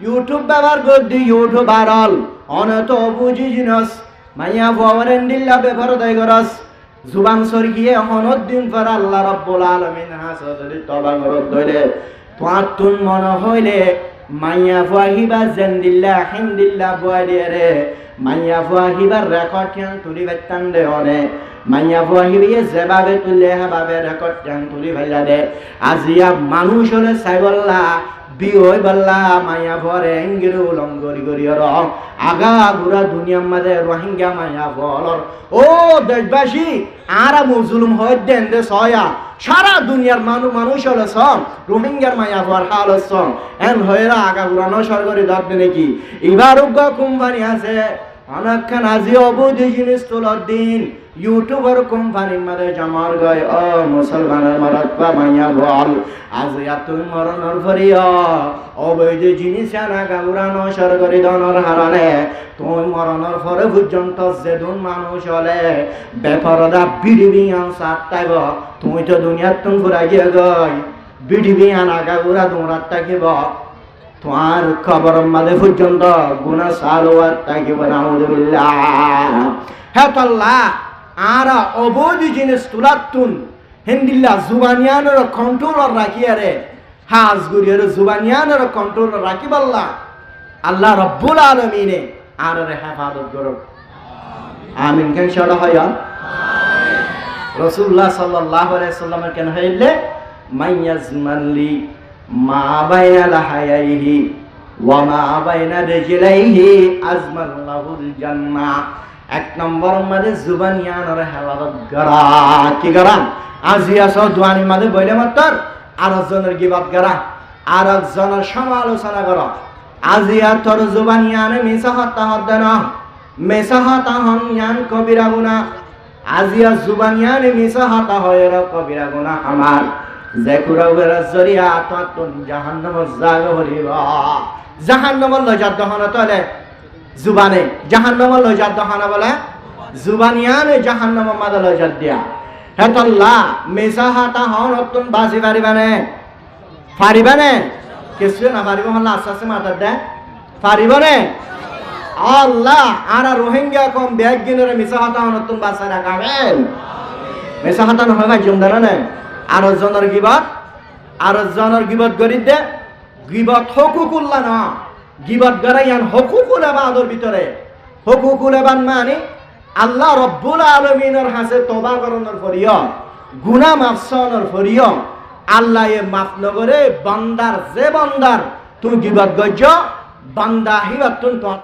ইউটিউব ব্যবহার করতে ইউটিউব ভাইরাল অনত বুঝি জিনিস মাইয়া ভবরেন দিল্লা ব্যবহার দায় করস জুবান সরগিয়ে হনদ দিন পর আল্লাহ রাব্বুল আলামিন হাসদরি তওবা করত দইলে তোমার তুন মন হইলে মাইয়া ফাহিবা জানদিল্লা হিন্দিল্লা বয়রে মাইয়া ফাহিবার রেকর্ড ক্যান তুলি বেতান দে অনে মাইয়া ফাহিবিয়ে যেভাবে তুলে হেভাবে রেকর্ড ক্যান তুলি ভাইলা দে আজিয়া মানুষ হলে সাইবল্লা বিহই বল্লা মায়া ভরে এঙ্গির উলঙ্গরি গরিয়র আগা গুড়া দুনিয়ার মাঝে রোহিঙ্গা মায়া বলর ও দেশবাসী আরা মুসলুম হয় দেন দে সয়া সারা দুনিয়ার মানুষ হলো সব রোহিঙ্গার মায়া ভর হাল সব এন হয়েরা আগা গুড়া নসর করে ধরবে নাকি এবার উগ্র কোম্পানি আছে অনেকখান আজি অবধি জিনিস তোলার দিন ইউটিউবার কোম্পানির মাঝে জামার গয় ও মুসলমানের মারত পা মাইয়া বল আজ তুই মরণর ফরিয়া অবৈধ জিনিস আনা গাউরা নসর করে দনর হারানে তুই মরণর ফরে পর্যন্ত যেদুন মানুষ হলে বেপরদা বিড়িবি আন সাত তাইব তুই তো দুনিয়ার তুম ঘুরাই গিয়ে গয় বিড়িবি আনা গাউরা দৌড়াত থাকিব তোমার খবর মাঝে পর্যন্ত গুনা সালোয়ার থাকিব নাউজুবিল্লাহ হে তাল্লাহ আরা অবৈধ জিনিস তুলাতুন হিন্দিল্লা জুবানিয়ানের কন্ট্রোলার রাখিয়ারে হাজ গুরিয়ার জুবানিয়ানের কন্ট্রোলার রাখিবাল্লাহ আল্লাহ রাব্বুল আলামিনে আর হেফাজত করুক আমিন কেন সারা হয় রাসূলুল্লাহ সাল্লাল্লাহু আলাইহি সাল্লামের কেন হইলে মাইয়াজমালি মা বাইনা লাহাইহি ওয়া মা বাইনা রিজলাইহি আজমাল্লাহুল জান্নাহ এক নম্বর মাঝে জুবানিয়ানের হেফাজত করা কি করা আজিয়া সহ দোয়ানি মাঝে বইলে মাত্র আর একজনের গিবাদ করা আর একজনের সমালোচনা করা আজিয়া তোর জুবানিয়ানে মিছা হত্যা হদ্দে না মিছা হত্যা হন ইয়ান কবিরা গুনাহ আজিয়া জুবানিয়ানে মিছা হত্যা হয় কবিরা গুনাহ আমার যে কুরাউয়ের জরিয়া ততুন জাহান্নামে জাগ হরিব জাহান্নামে লজাত দহনা তলে জুবানে জাহান্নামে লজাত দহনা বলে জুবানিয়ানে জাহান্নামে মাদা লজাত দিয়া হেতাল্লাহ মিছা হত্যা হন নতুন বাজি পারিবানে কিছু না পারিব হল আস্তে আস্তে মাথার দেয় পারিবনে আল্লাহ আর রোহিঙ্গা কম ব্যাগ গিনের মিছা হত্যা হন নতুন বাসা রাখাবেন মিছা হত্যা নহয় ভাই জমদার নেই আর জনের গিবত গরিব দে গিবত হকুকুল্লা না গিবত গরাইয়ান হকুকুল এবাদর ভিতরে হকুকুল এবান মানে আল্লাহ রব্বুল আলামিনের হাসে তওবা করনের ফরিয়া গুনাহ মাফসানোর ফরিয়া আল্লাহ এ মাফ নগরে বান্দার যে বান্দার তুমি গিবত গজ্জ বান্দা হিবাতুন